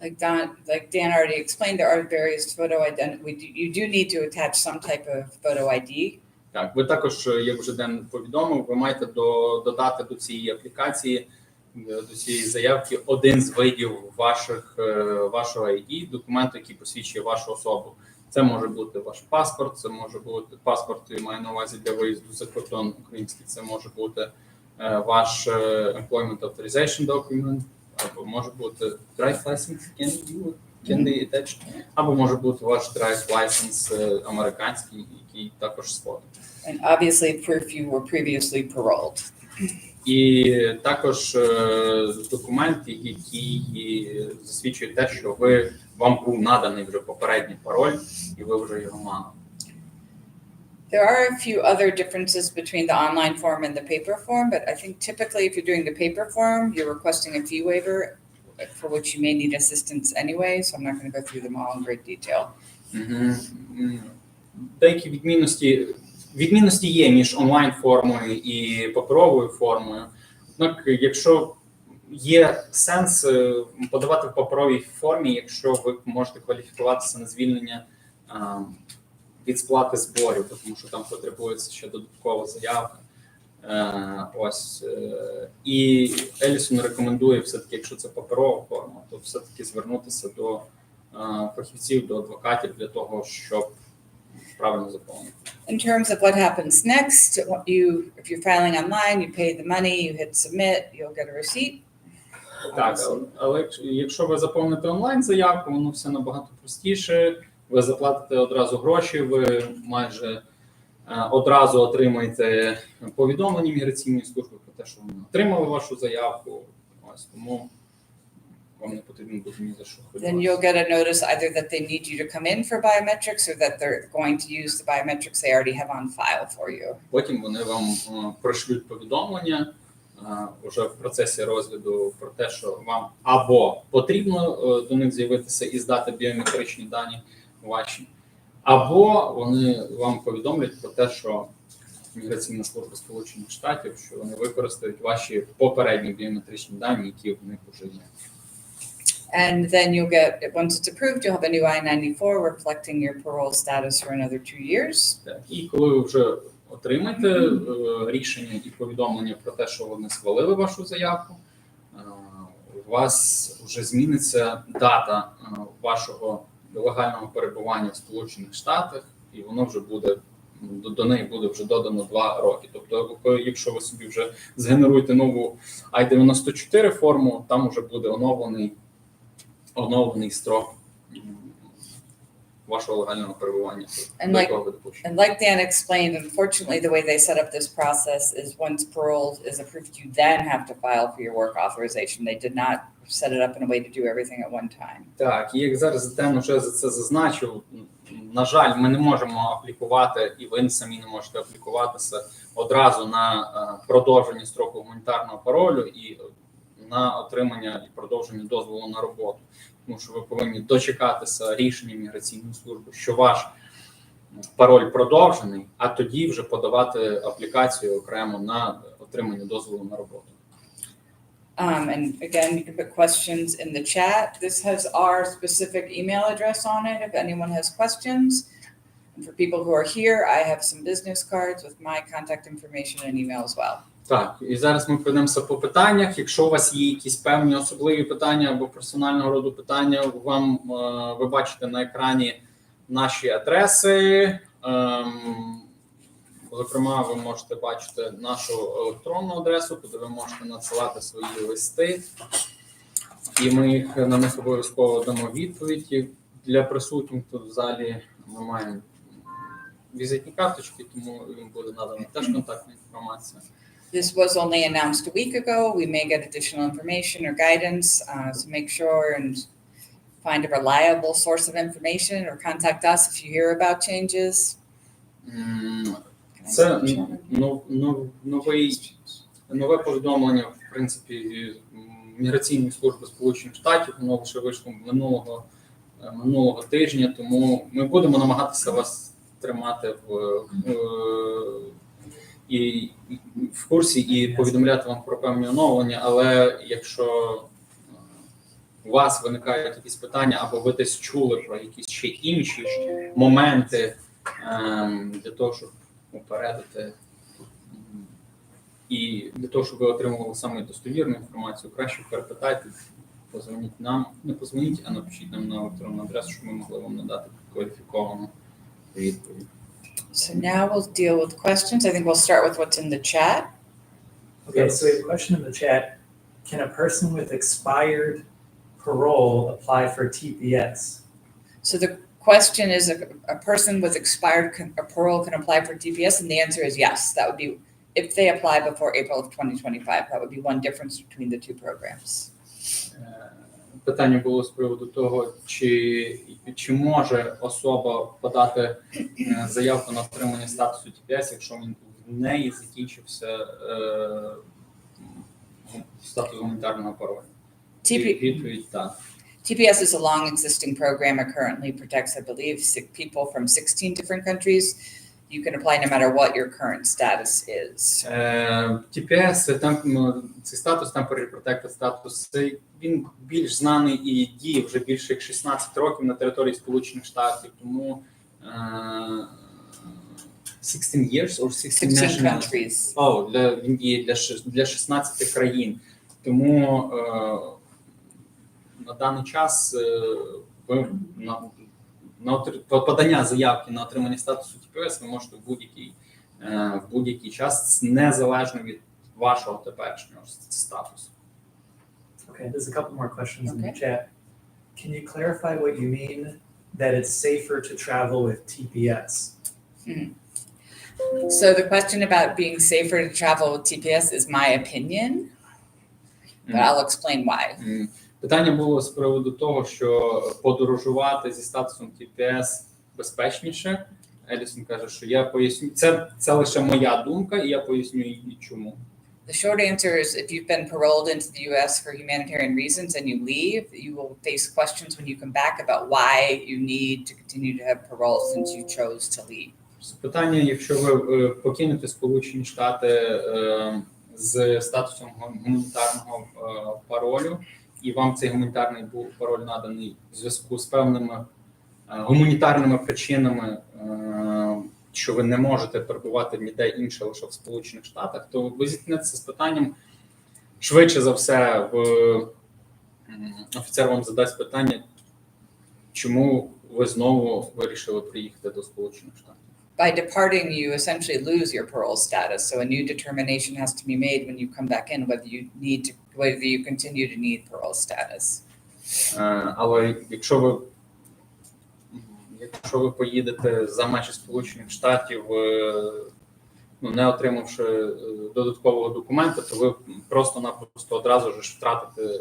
Like Dan already explained, there are various photo identity. You do need to attach some type of photo ID. Так, ви також, як вже Ден повідомив, ви маєте додати до цієї аплікації, до цієї заявки один з видів вашого ID, документу, який посвідчує вашу особу. Це може бути ваш паспорт, це може бути паспорт, я маю на увазі для виїзду за кордон український, це може бути ваш employment authorization document, або може бути drive license, can be attached, або може бути ваш drive license американський, який також з фото. And obviously proof you were previously paroled. І також документ, який засвідчує те, що вам був наданий вже попередній пароль, і ви вже його мали. There are a few other differences between the online form and the paper form, but I think typically if you're doing the paper form, you're requesting a fee waiver for which you may need assistance anyway, so I'm not going to go through them all in great detail. Деякі відмінності є між онлайн-формою і паперовою формою. Однак, якщо є сенс подавати в паперовій формі, якщо ви можете кваліфікуватися на звільнення від сплати зборів, тому що там потребується ще додаткова заявка. І Елісон рекомендує все-таки, якщо це паперова форма, то все-таки звернутися до фахівців, до адвокатів для того, щоб правильно заповнити. In terms of what happens next, if you're filing online, you pay the money, you hit submit, you'll get a receipt. Так, але якщо ви заповните онлайн заявку, воно все набагато простіше. Ви заплатите одразу гроші, ви майже одразу отримаєте повідомлення Імміграційної служби про те, що вони отримали вашу заявку. Ось тому вам не потрібно буде ні за що Then хвилюватися. you'll get a notice either that they need you to come in for biometrics or that they're going to use the biometrics they already have on file for you. Потім вони вам пришлють повідомлення вже в процесі розгляду про те, що вам або потрібно до них з'явитися і здати біометричні дані ваші, або вони вам повідомлять про те, що Міграційна служба Сполучених Штатів, що вони використають ваші попередні біометричні дані, які в них вже є. And then you'll get, once it's approved, you'll have a new I-94 reflecting your parole status for another 2 years. Так, і коли ви вже отримаєте рішення і повідомлення про те, що вони схвалили вашу заявку, у вас вже зміниться дата вашого легального перебування в Сполучених Штатах, і воно вже буде, до неї буде вже додано 2 роки. Тобто, якщо ви собі вже згенеруєте нову I-94 форму, там вже буде оновлений строк вашого легального перебування. And like Dan explained, unfortunately, the way they set up this process is once parole is approved, you then have to file for your work authorization. They did not set it up in a way to do everything at one time. Так, і як зараз Ден вже за це зазначив, на жаль, ми не можемо аплікувати, і ви самі не можете аплікуватися одразу на продовження строку гуманітарного паролю і на отримання і продовження дозволу на роботу. Тому що ви повинні дочекатися рішення Міграційної служби, що ваш пароль продовжений, а тоді вже подавати аплікацію окремо на отримання дозволу на роботу. And again, you can put questions in the chat. This has our specific email address on it if anyone has questions. And for people who are here, I have some business cards with my contact information and email as well. Так, і зараз ми пройдемося по питаннях. Якщо у вас є якісь певні особливі питання або персонального роду питання, ви бачите на екрані наші адреси. Зокрема, ви можете бачити нашу електронну адресу, куди ви можете надсилати свої листи, і ми на них обов'язково дамо відповідь. Для присутніх тут в залі ми маємо візитні карточки, тому їм буде надана теж контактна інформація. This was only announced a week ago. We may get additional information or guidance, so make sure and find a reliable source of information or contact us if you hear about changes. Це нове повідомлення, в принципі, Міграційної служби Сполучених Штатів, воно лише вийшло минулого тижня, тому ми будемо намагатися вас тримати в курсі і повідомляти вам про певні оновлення, але якщо у вас виникають якісь питання, або ви десь чули про якісь ще інші моменти для того, щоб попередити і для того, щоб ви отримували саме достовірну інформацію, краще перепитайте, позвоніть нам, не позвоніть, а напишіть нам на електронну адресу, щоб ми могли вам надати кваліфіковану відповідь. So now we'll deal with questions. I think we'll start with what's in the chat. Okay, so we have a question in the chat. Can a person with expired parole apply for TPS? So the question is, a person with expired parole can apply for TPS, and the answer is yes. That would be if they apply before April of 2025. That would be one difference between the two programs. Питання було з приводу того, чи може особа подати заявку на отримання статусу TPS, якщо в неї закінчився статус гуманітарного паролю. Відповідь так. TPS is a long existing program. It currently protects, I believe, people from 16 different countries. You can apply no matter what your current status is. TPS, цей статус, Temporary Protected статус, він більш знаний і діє вже більше як 16 років на території Сполучених Штатів, тому 16 years or 16 countries. Він діє для 16 країн, тому на даний час подання заявки на отримання статусу TPS ви можете в будь-який час, незалежно від вашого теперішнього статусу. Okay, there's a couple more questions in the chat. Can you clarify what you mean that it's safer to travel with TPS. So the question about being safer to travel with TPS is my opinion, but I'll explain why. Питання було з приводу того, що подорожувати зі статусом TPS безпечніше. Елісон каже, що я поясню, це лише моя думка, і я поясню її чому. The short answer is if you've been paroled into the US for humanitarian reasons and you leave, you will face questions when you come back about why you need to continue to have parole since you chose to leave. Питання, якщо ви покинете Сполучені Штати з статусом гуманітарного паролю, і вам цей гуманітарний пароль наданий в зв'язку з певними гуманітарними причинами, що ви не можете перебувати ніде інше, лише в Сполучених Штатах, то ви зіткнетеся з питанням, швидше за все, офіцер вам задасть питання, чому ви знову вирішили приїхати до Сполучених Штатів. By departing, you essentially lose your parole status. So a new determination has to be made when you come back in whether you continue to need parole status. Але якщо ви поїдете за межі Сполучених Штатів, не отримавши додаткового документа, то ви просто-напросто одразу ж втратите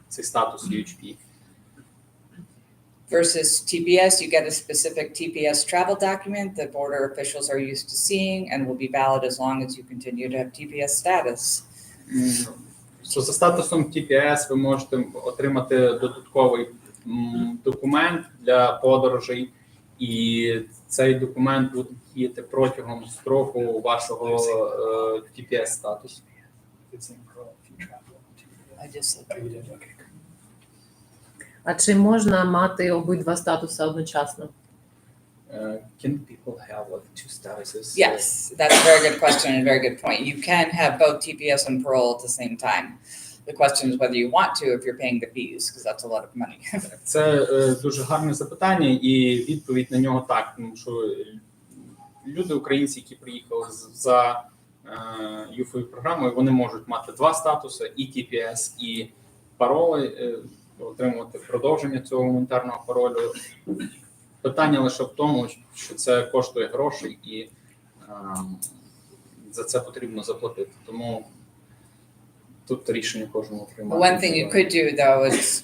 цей статус UHP. Versus TPS, you get a specific TPS travel document that border officials are used to seeing and will be valid as long as you continue to have TPS status. За статусом TPS ви можете отримати додатковий документ для подорожей, і цей документ буде діяти протягом строку вашого TPS статусу. А чи можна мати обидва статуси одночасно? Can people have like two statuses? Yes, that's a very good question and a very good point. You can have both TPS and parole at the same time. The question is whether you want to if you're paying the fees, because that's a lot of money. Це дуже гарне запитання, і відповідь на нього так, тому що люди, українці, які приїхали за UFO програмою, вони можуть мати два статуси, і TPS, і пароли, отримувати продовження цього гуманітарного паролю. Питання лише в тому, що це коштує грошей, і за це потрібно заплатити. Тому тут рішення кожного приймати. One thing you could do, though, is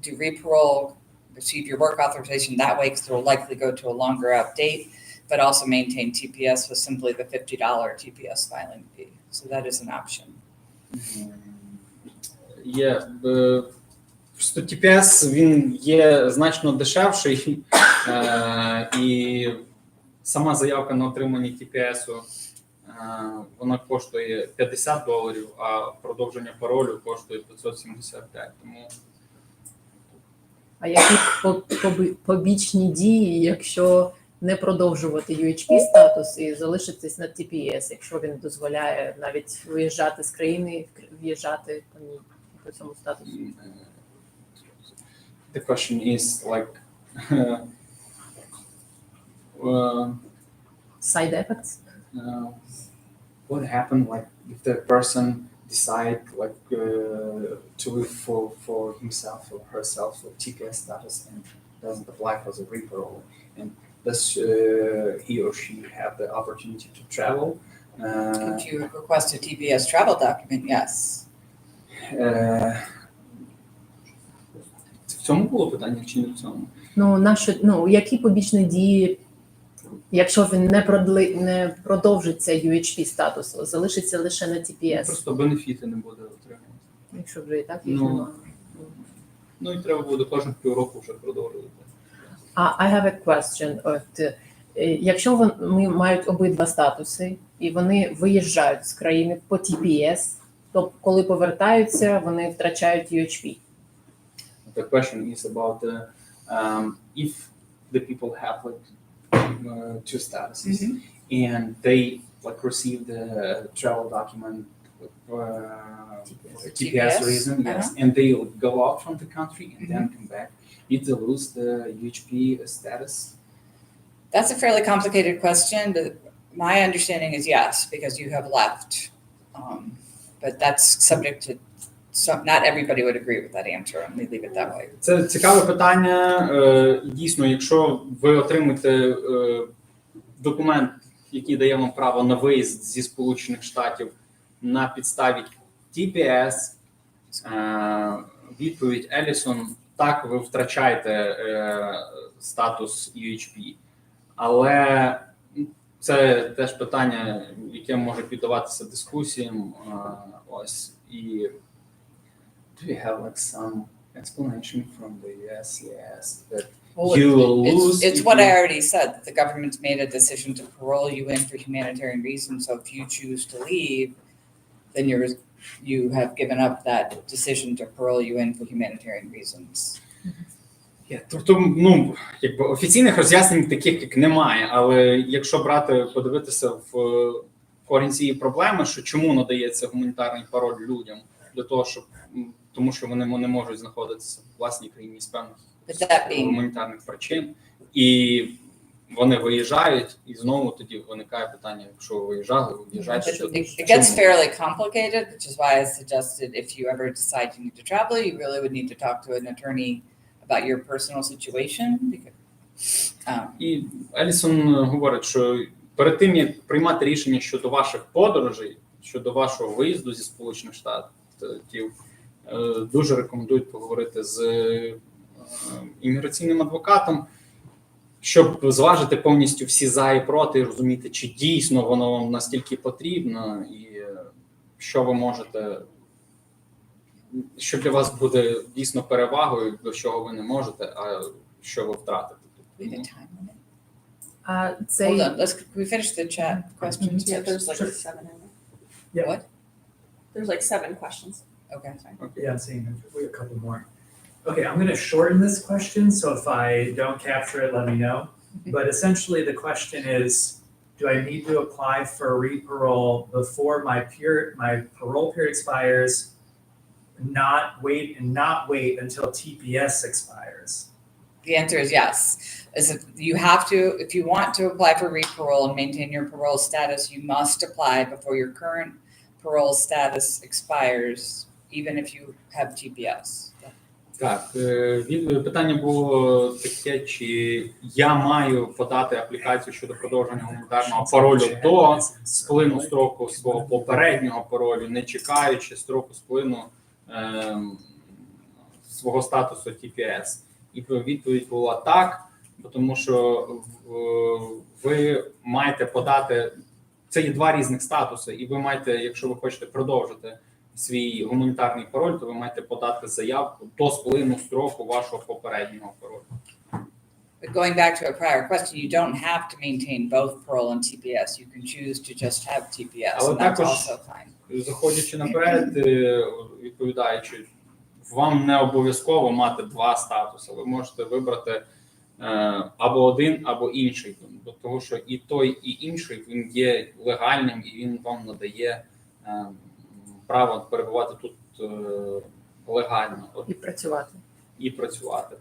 do reparole, receive your work authorization that way, because it will likely go to a longer out date, but also maintain TPS with simply the $50 TPS filing fee. So that is an option. Є. Просто TPS, він є значно дешевший, і сама заявка на отримання TPS-у, вона коштує $50, а продовження паролю коштує $575. Тому... А які побічні дії, якщо не продовжувати UHP статус і залишитись на TPS, якщо він дозволяє навіть виїжджати з країни, в'їжджати по цьому статусу? The question is like Side effects? What happened like if the person decide like to live for himself or herself for TPS status and doesn't apply for the reparole, and does he or she have the opportunity to travel? If you request a TPS travel document, yes. В цьому було питання чи не в цьому? Які побічні дії, якщо він не продовжить цей UHP статус, залишиться лише на TPS? Просто бенефіти не буде отримувати. Якщо вже і так їх немає. І треба буде кожних півроку вже продовжувати. I have a question. Якщо вони мають обидва статуси, і вони виїжджають з країни по TPS, то коли повертаються, вони втрачають UHP. The question is about if the people have like two statuses and they like receive the travel document for TPS reason, yes, and they go out from the country and then come back, did they lose the UHP status? That's a fairly complicated question, but my understanding is yes, because you have left. But that's subject to So not everybody would agree with that answer, and we leave it that way. Це цікаве питання. Дійсно, якщо ви отримуєте документ, який дає вам право на виїзд зі Сполучених Штатів на підставі TPS, відповідь Елісон, так, ви втрачаєте статус UHP. Але це теж питання, яке може піддаватися дискусіям. Ось, і do you have like some explanation from the USCRI that you will lose? It's what I already said. The government's made a decision to parole you in for humanitarian reasons. So if you choose to leave, then you have given up that decision to parole you in for humanitarian reasons. Тобто, ну, якби офіційних роз'яснень таких як немає, але якщо подивитися в корінь цієї проблеми, що чому надається гуманітарний пароль людям, для того, щоб, тому що вони не можуть знаходитися в власній країні з певних гуманітарних причин, і вони виїжджають, і знову тоді виникає питання, якщо ви виїжджали, виїжджаєте. It gets fairly complicated, which is why I suggested if you ever decide you need to travel, you really would need to talk to an attorney about your personal situation. І Елісон говорить, що перед тим, як приймати рішення щодо ваших подорожей, щодо вашого виїзду зі Сполучених Штатів, дуже рекомендують поговорити з імміграційним адвокатом, щоб зважити повністю всі за і проти, і розуміти, чи дійсно воно вам настільки потрібно, і що ви можете, що для вас буде дійсно перевагою, до чого ви не можете, а що ви втратите. Цей... Hold on, can we finish the chat questions? Yeah, there's like Sure. 7 in there. Yeah. What? There's like 7 questions. Okay. Yeah, I'm seeing a couple more. Okay, I'm going to shorten this question, so if I don't capture it, let me know. But essentially, the question is, do I need to apply for reparole before my parole period expires? Not wait until TPS expires. The answer is yes. You have to, if you want to apply for reparole and maintain your parole status, you must apply before your current parole status expires, even if you have TPS. Так, питання було таке, чи я маю подати аплікацію щодо продовження гуманітарного паролю до сплину строку свого попереднього паролю, не чекаючи строку сплину свого статусу TPS. І відповідь була так, тому що ви маєте подати, це є два різних статуси, і ви маєте, якщо ви хочете продовжити свій гуманітарний пароль, то ви маєте подати заявку до сплину строку вашого попереднього паролю. But going back to a prior question, you don't have to maintain both parole and TPS. You can choose to just have TPS, and that's also fine. Заходячи наперед, відповідаючи, вам не обов'язково мати два статуси. Ви можете вибрати або один, або інший. Тому що і той, і інший, він є легальним, і він вам надає право перебувати тут легально. І працювати.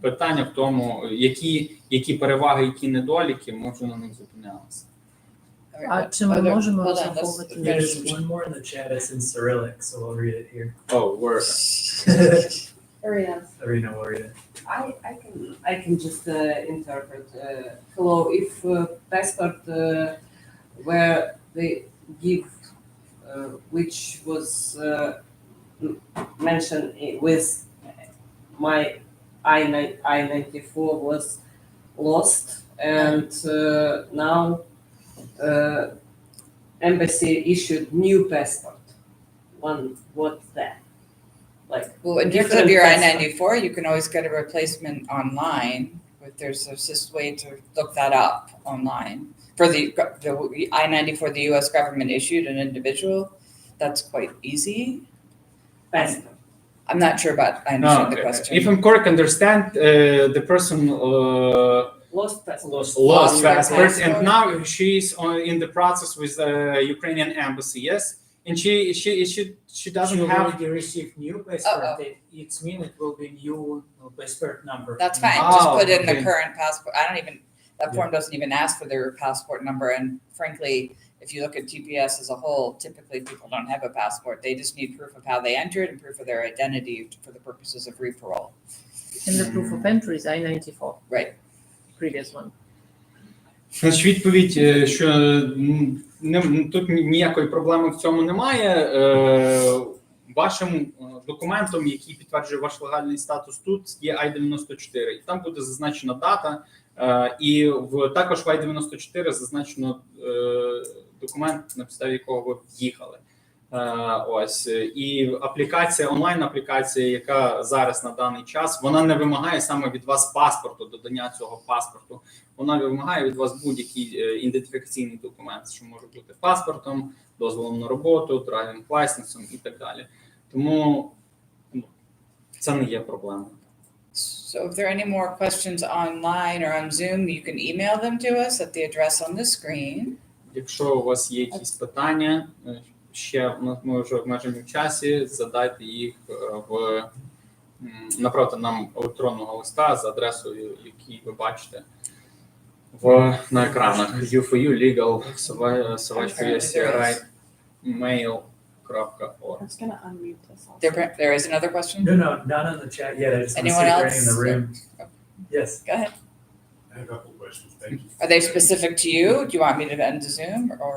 Питання в тому, які переваги, які недоліки, ми вже на них зупинялися. А чи ми можемо розраховувати? There's one more in the chat. It's in Cyrillic, so we'll read it here. Oh, word. Ariane, Arena will read it. I can just interpret. Hello, if passport where they give, which was mentioned with my I-94 was lost, and now embassy issued new passport. What's that? Like, Well, in terms of your I-94, you can always get a replacement online. But there's a way to look that up online. For the I-94, the U.S. government issued an individual. That's quite easy. passport. I'm not sure about. I understand the question. If I'm correct, understand the person Lost passport. lost her passport, and passport. now she's in the process with the Ukrainian embassy. Yes, and she doesn't have. already received new passport. It means it will be new passport number. That's fine. Just put in the okay. current passport. That form doesn't even ask for their passport number. And frankly, if you look at TPS as a whole, typically people don't have a passport. They just need proof of how they entered and proof of their identity for the purposes of reparole. And the proof of entry is I-94. Right. Previous one. Значить, відповідь, що тут ніякої проблеми в цьому немає. Вашим документом, який підтверджує ваш легальний статус тут, є I-94. І там буде зазначена дата, і також в I-94 зазначено документ, на підставі якого ви в'їхали. Ось. І аплікація, онлайн-аплікація, яка зараз на даний час, вона не вимагає саме від вас паспорту, додання цього паспорту. Вона вимагає від вас будь-який ідентифікаційний документ, що може бути паспортом, дозволом на роботу, драйвінг-лайсенсом і так далі. Тому це не є проблемою. So if there are any more questions online or on Zoom, you can email them to us at the address on the screen. Якщо у вас є якісь питання, ще ми вже обмежені в часі, задайте їх направте нам електронного листа за адресою, яку ви бачите на екранах. U4U, legal, USCRI, email.org. I was gonna unmute this also. There is another question? No, not on the chat yet. I just want to Anyone see else? Ray in the room. Yes. Go ahead. I have a couple of questions. Thank you. Are they specific to you? Do you want me to end the Zoom or?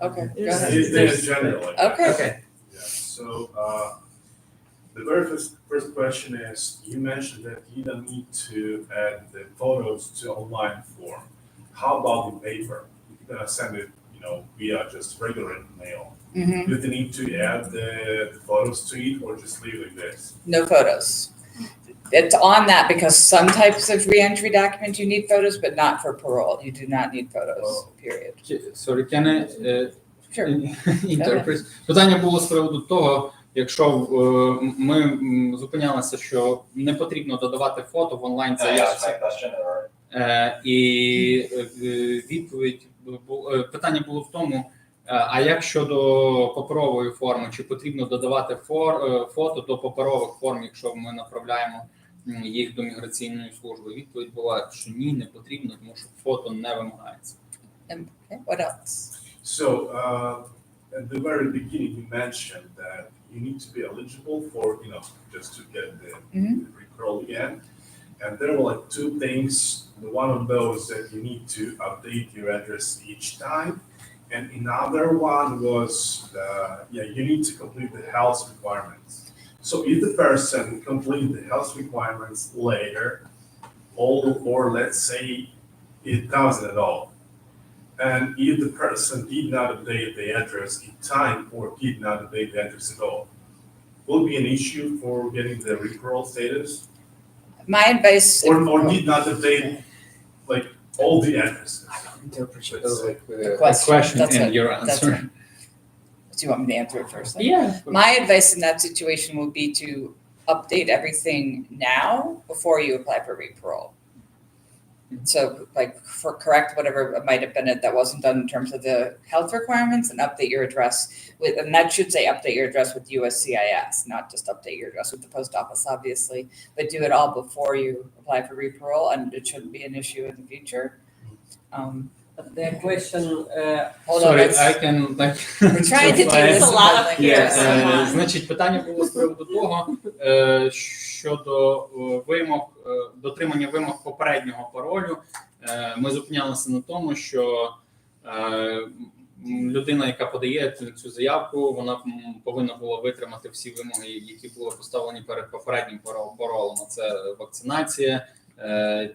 Okay, go ahead. They're general. Okay. Okay. Yeah. So the very first question is, you mentioned that you don't need to add the photos to online form. How about the paper? If you're gonna send it, via just regular mail, Mhm. do they need to add the photos to it or just leave it like this? No photos. It's on that because some types of reentry documents you need photos, but not for parole. You do not need photos, period. Sorry, can I Sure. interpret? Питання було з приводу того, якщо ми зупинялися, що не потрібно додавати фото в онлайн-заявці. І відповідь, питання було в тому, а як щодо паперової форми, чи потрібно додавати фото до паперових форм, якщо ми направляємо їх до міграційної служби? Відповідь була, що ні, не потрібно, тому що фото не вимагається. Okay, what else? So at the very beginning, you mentioned that you need to be eligible for, just to get the reparole again. And there were like two things. The one of those that you need to update your address each time. And another one was, you need to complete the health requirements. So if the person completes the health requirements later, or let's say it doesn't at all, and if the person did not update the address in time or did not update the address at all, will it be an issue for getting the reparole status? My advice. Or did not update like all the addresses? The question, that's and it, your that's answer. Do you want me to answer it first? Yeah. My advice in that situation would be to update everything now before you apply for reparole. So correct whatever might have been that wasn't done in terms of the health requirements and update your address with, and that should say update your address with USCIS, not just update your address with the post office, obviously, but do it all before you apply for reparole, and it shouldn't be an issue in the future. The question, Hold Sorry, on, I can we're trying to do this. a lot of like- here. Значить, питання було з приводу того, щодо дотримання вимог попереднього паролю. Ми зупинялися на тому, що людина, яка подає цю заявку, вона повинна була витримати всі вимоги, які були поставлені перед попереднім паролем. Це вакцинація,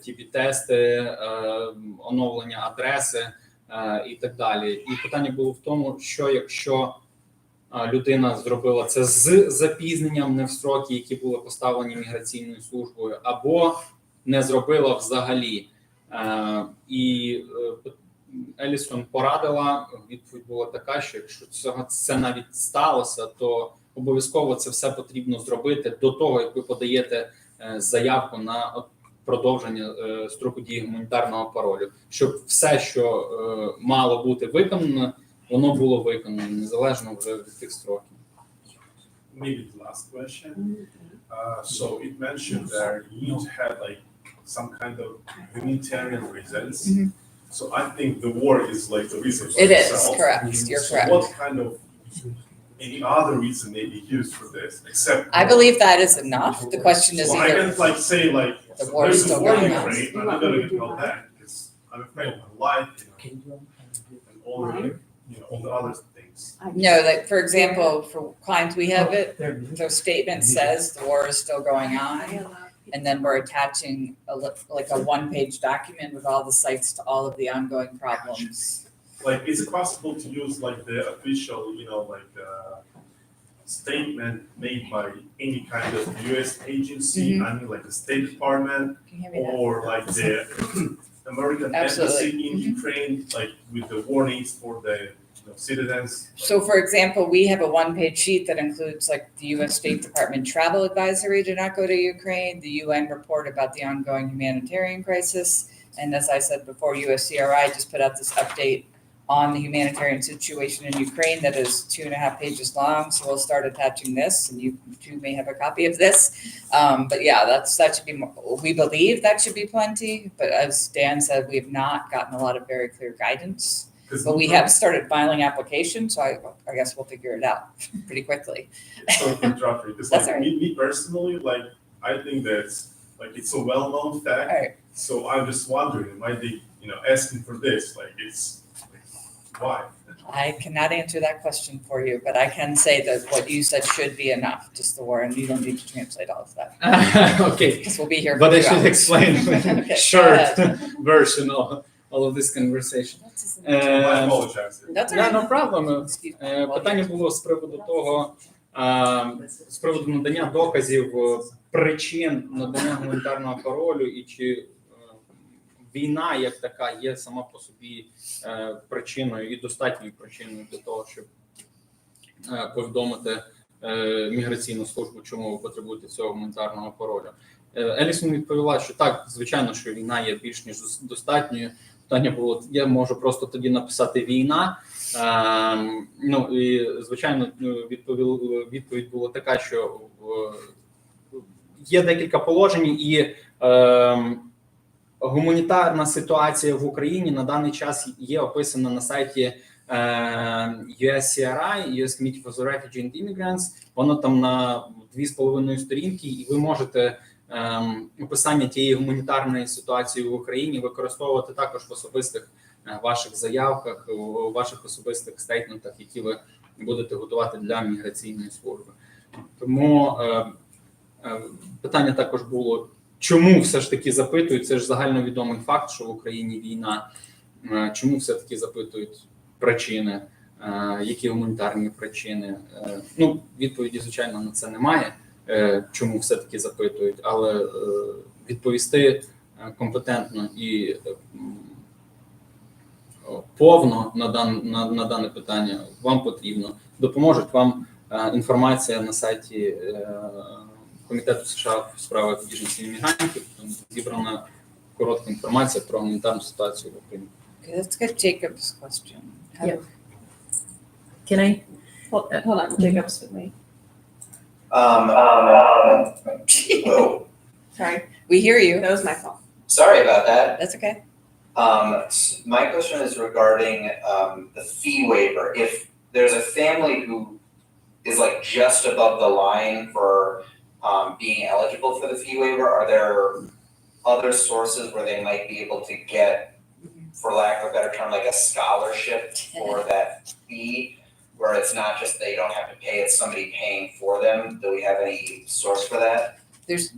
ТБ-тести, оновлення адреси і так далі. І питання було в тому, що якщо людина зробила це з запізненням, не в строки, які були поставлені міграційною службою, або не зробила взагалі. І Елісон порадила, відповідь була така, що якщо це навіть сталося, то обов'язково це все потрібно зробити до того, як ви подаєте заявку на продовження строку дії гуманітарного паролю, щоб все, що мало бути виконано, воно було виконано, незалежно вже від тих строків. Maybe the last question. So it mentioned that you need to have like some kind of humanitarian reasons. So I think the war is like the reason for It is, itself. correct, you're So correct. what kind of, any other reason may be used for this, except? I believe that is enough. The question is So I either, can like say like, The so war is there's a still war in going on. Ukraine, I'm not gonna get all that, because I'm afraid of my life, and all the, all the other things. no, like, for example, for clients we have it, the statement says the war is still going on. And then we're attaching like a one-page document with all the sites to all of the ongoing problems. Like, is it possible to use like the official, statement made by any kind of US agency, I mean like the State Department, Can you hear me now? or like the American Absolutely. Embassy in Ukraine, like with the warnings for the citizens? So for example, we have a one-page sheet that includes like the US State Department travel advisory to not go to Ukraine, the UN report about the ongoing humanitarian crisis. And as I said before, USCRI just put out this update on the humanitarian situation in Ukraine that is 2.5 pages long. So we'll start attaching this, and you too may have a copy of this. But yeah, that should be more, we believe that should be plenty. But as Dan said, we have not gotten a lot of very clear guidance. But we have started filing applications, so I guess we'll figure it out pretty quickly. So contradictory, because That's like all right. me personally, like I think that's like it's a well-known fact. All right. So I'm just wondering, am I asking for this? Like it's like, why? I cannot answer that question for you, but I can say that what you said should be enough, just the war, and you don't need to translate all of that, Okay, because we'll be here for but I 2 should hours. explain Okay, short go version of all of this conversation. I apologize. That's all Yeah, right. no problem. Excuse me. Питання було з приводу того, з приводу надання доказів причин надання гуманітарного паролю і чи війна як така є сама по собі причиною і достатньою причиною для того, щоб повідомити міграційну службу, чому ви потребуєте цього гуманітарного паролю. Елісон відповіла, що так, звичайно, що війна є більш ніж достатньою. Питання було, я можу просто тоді написати війна. Ну і звичайно, відповідь була така, що є декілька положень, і гуманітарна ситуація в Україні на даний час є описана на сайті USCRI, US Committee for the Refugee and Immigrants. Воно там на 2,5 сторінки, і ви можете описання тієї гуманітарної ситуації в Україні використовувати також в особистих ваших заявках, у ваших особистих стейтментах, які ви будете готувати для міграційної служби. Тому питання також було, чому все ж таки запитують, це ж загальновідомий факт, що в Україні війна, чому все-таки запитують причини, які гуманітарні причини. Ну, відповіді, звичайно, на це немає, чому все-таки запитують, але відповісти компетентно і повно на дане питання вам потрібно. Допоможуть вам інформація на сайті Комітету США в справах біженців і іммігрантів. Там зібрана коротка інформація про гуманітарну ситуацію в Україні. Okay, let's get Jacob's question. Yeah. Can I? Hold on, Jacob's with me. Oh, Sorry, We hear you. that was my fault. sorry about that. That's okay. My question is regarding the fee waiver. If there's a family who is like just above the line for being eligible for the fee waiver, are there other sources where they might be able to get, for lack of a better term, like a scholarship for that fee, where it's not just they don't have to pay, it's somebody paying for them? Do we have any source for that? There's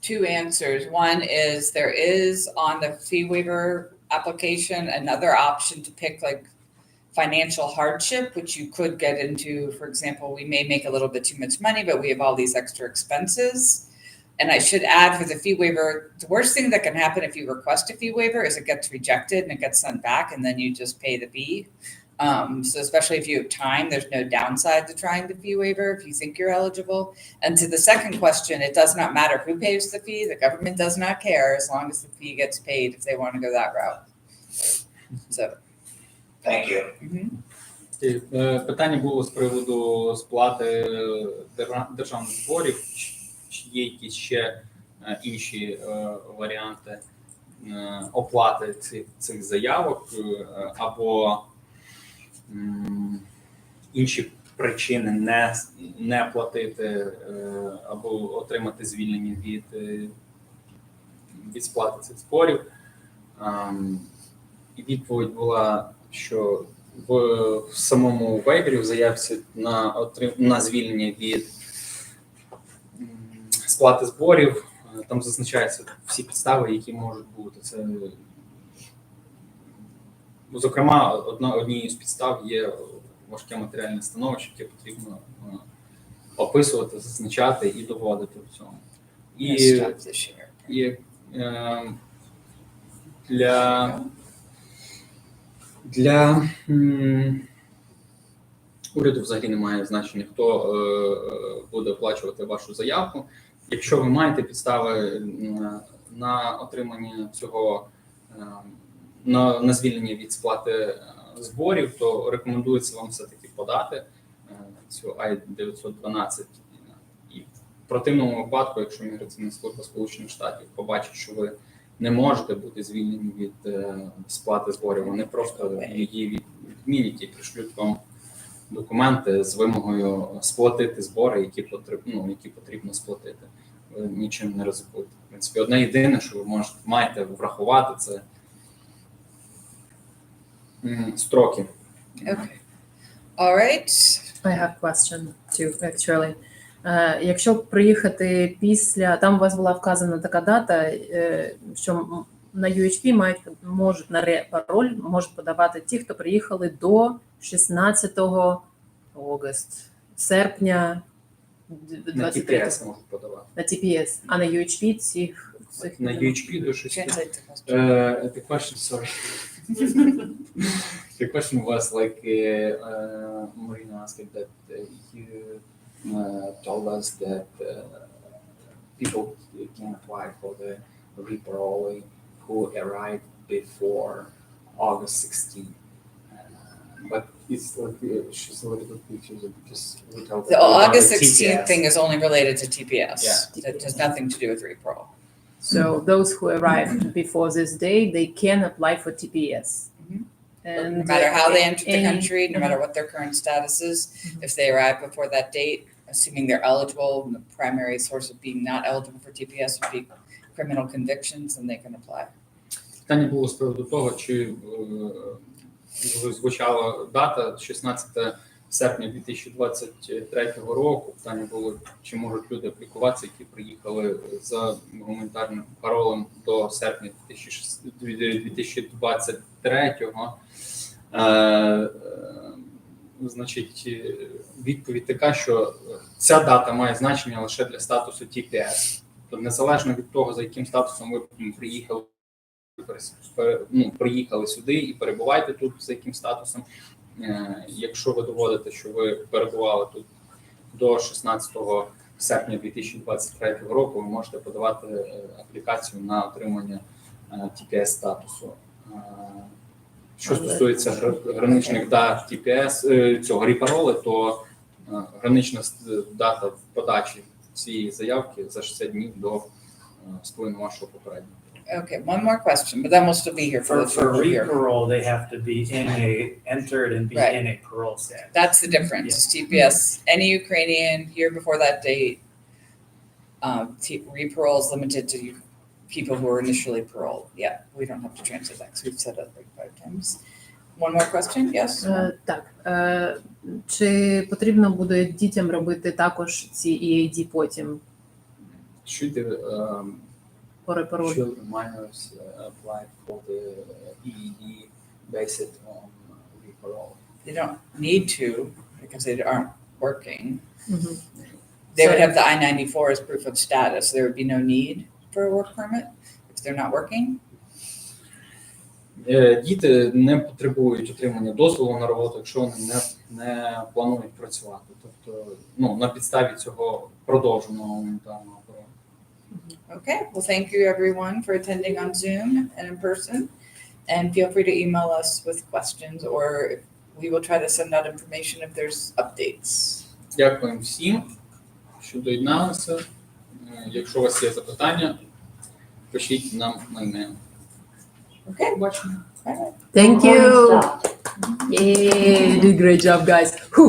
2 answers. One is there is on the fee waiver application another option to pick, like financial hardship, which you could get into. For example, we may make a little bit too much money, but we have all these extra expenses. And I should add, for the fee waiver, the worst thing that can happen if you request a fee waiver is it gets rejected and it gets sent back, and then you just pay the fee. So especially if you have time, there's no downside to trying the fee waiver if you think you're eligible. And to the second question, it does not matter who pays the fee. The government does not care as long as the fee gets paid if they want to go that route. So. Thank you. Питання було з приводу сплати державних зборів, чи є якісь ще інші варіанти оплати цих заявок або інші причини не платити або отримати звільнення від сплати цих зборів. І відповідь була, що в самому вейвері, в заявці на звільнення від сплати зборів, там зазначаються всі підстави, які можуть бути. Це, зокрема, однією з підстав є важке матеріальне становище, яке потрібно описувати, зазначати і доводити в цьому. І для уряду взагалі немає значення, хто буде оплачувати вашу заявку. Якщо ви маєте підстави на отримання цього, на звільнення від сплати зборів, то рекомендується вам все-таки подати цю I-912. І в противному випадку, якщо Міграційна служба Сполучених Штатів побачить, що ви не можете бути звільнені від сплати зборів, вони просто її відмінять і пришлють вам документи з вимогою сплатити збори, які потрібно сплатити. Ви нічим не ризикуєте. В принципі, одне єдине, що ви маєте врахувати, це строки. Okay. All right. I have question too, actually. Якщо приїхати після, там у вас була вказана така дата, що на UHP можуть на Репароль можуть подавати ті, хто приїхали до 16 серпня 23. На TPS можуть подавати. На TPS, а на UHP цих... На UHP до 6. Translate the question. The question, sorry. The question was like, Marina asked that you told us that people can apply for the Reparole who arrived before August 16. But it's like she's a little bit confused because we told The her about August the 16th TPS. thing is only related to TPS. Yeah. That has nothing to do with Reparole. So those who arrived before this day, they can apply for TPS. Mhm. And No matter how they entered the any- country, no matter what their current status is, if they arrive before that date, assuming they're eligible, and the primary source of being not eligible for TPS would be criminal convictions, and they can apply. Питання було з приводу того, чи звучала дата 16 серпня 2023 року. Питання було, чи можуть люди аплікуватися, які приїхали за гуманітарним паролем до серпня 2023-го. Значить, відповідь така, що ця дата має значення лише для статусу TPS. Тобто незалежно від того, за яким статусом ви приїхали сюди і перебуваєте тут, за яким статусом. Якщо ви доводите, що ви перебували тут до 16 серпня 2023 року, ви можете подавати аплікацію на отримання TPS-статусу. Що стосується граничних дат TPS, цього Reparole, то гранична дата подачі цієї заявки за 60 днів до сплину вашого попереднього. Okay, one more question, but then we'll still be here for the For here. reparole, they have to be entered and be Right. in a parole status. That's the difference. TPS, any Ukrainian here before that date, reparole is limited to people who were initially paroled. Yeah, we don't have to translate that because we've said it like 5 times. One more question, yes? Так. Чи потрібно буде дітям робити також ці EAD потім по Репаролю? Children minors apply for the EED based on Reparole. They don't need to because they aren't working. Мгм. They would So- have the I-94 as proof of status. There would be no need for a work permit if they're not working. Діти не потребують отримання дозволу на роботу, якщо вони не планують працювати. Тобто, на підставі цього продовженого гуманітарного паролю. Okay, well, thank you everyone for attending on Zoom and in person. And feel free to email us with questions or we will try to send out information if there's updates. Дякуємо всім, що доєдналися. Якщо у вас є запитання, пишіть нам на email. Okay. Thank Recording you. stopped. Yay, did a great job, guys. Whew.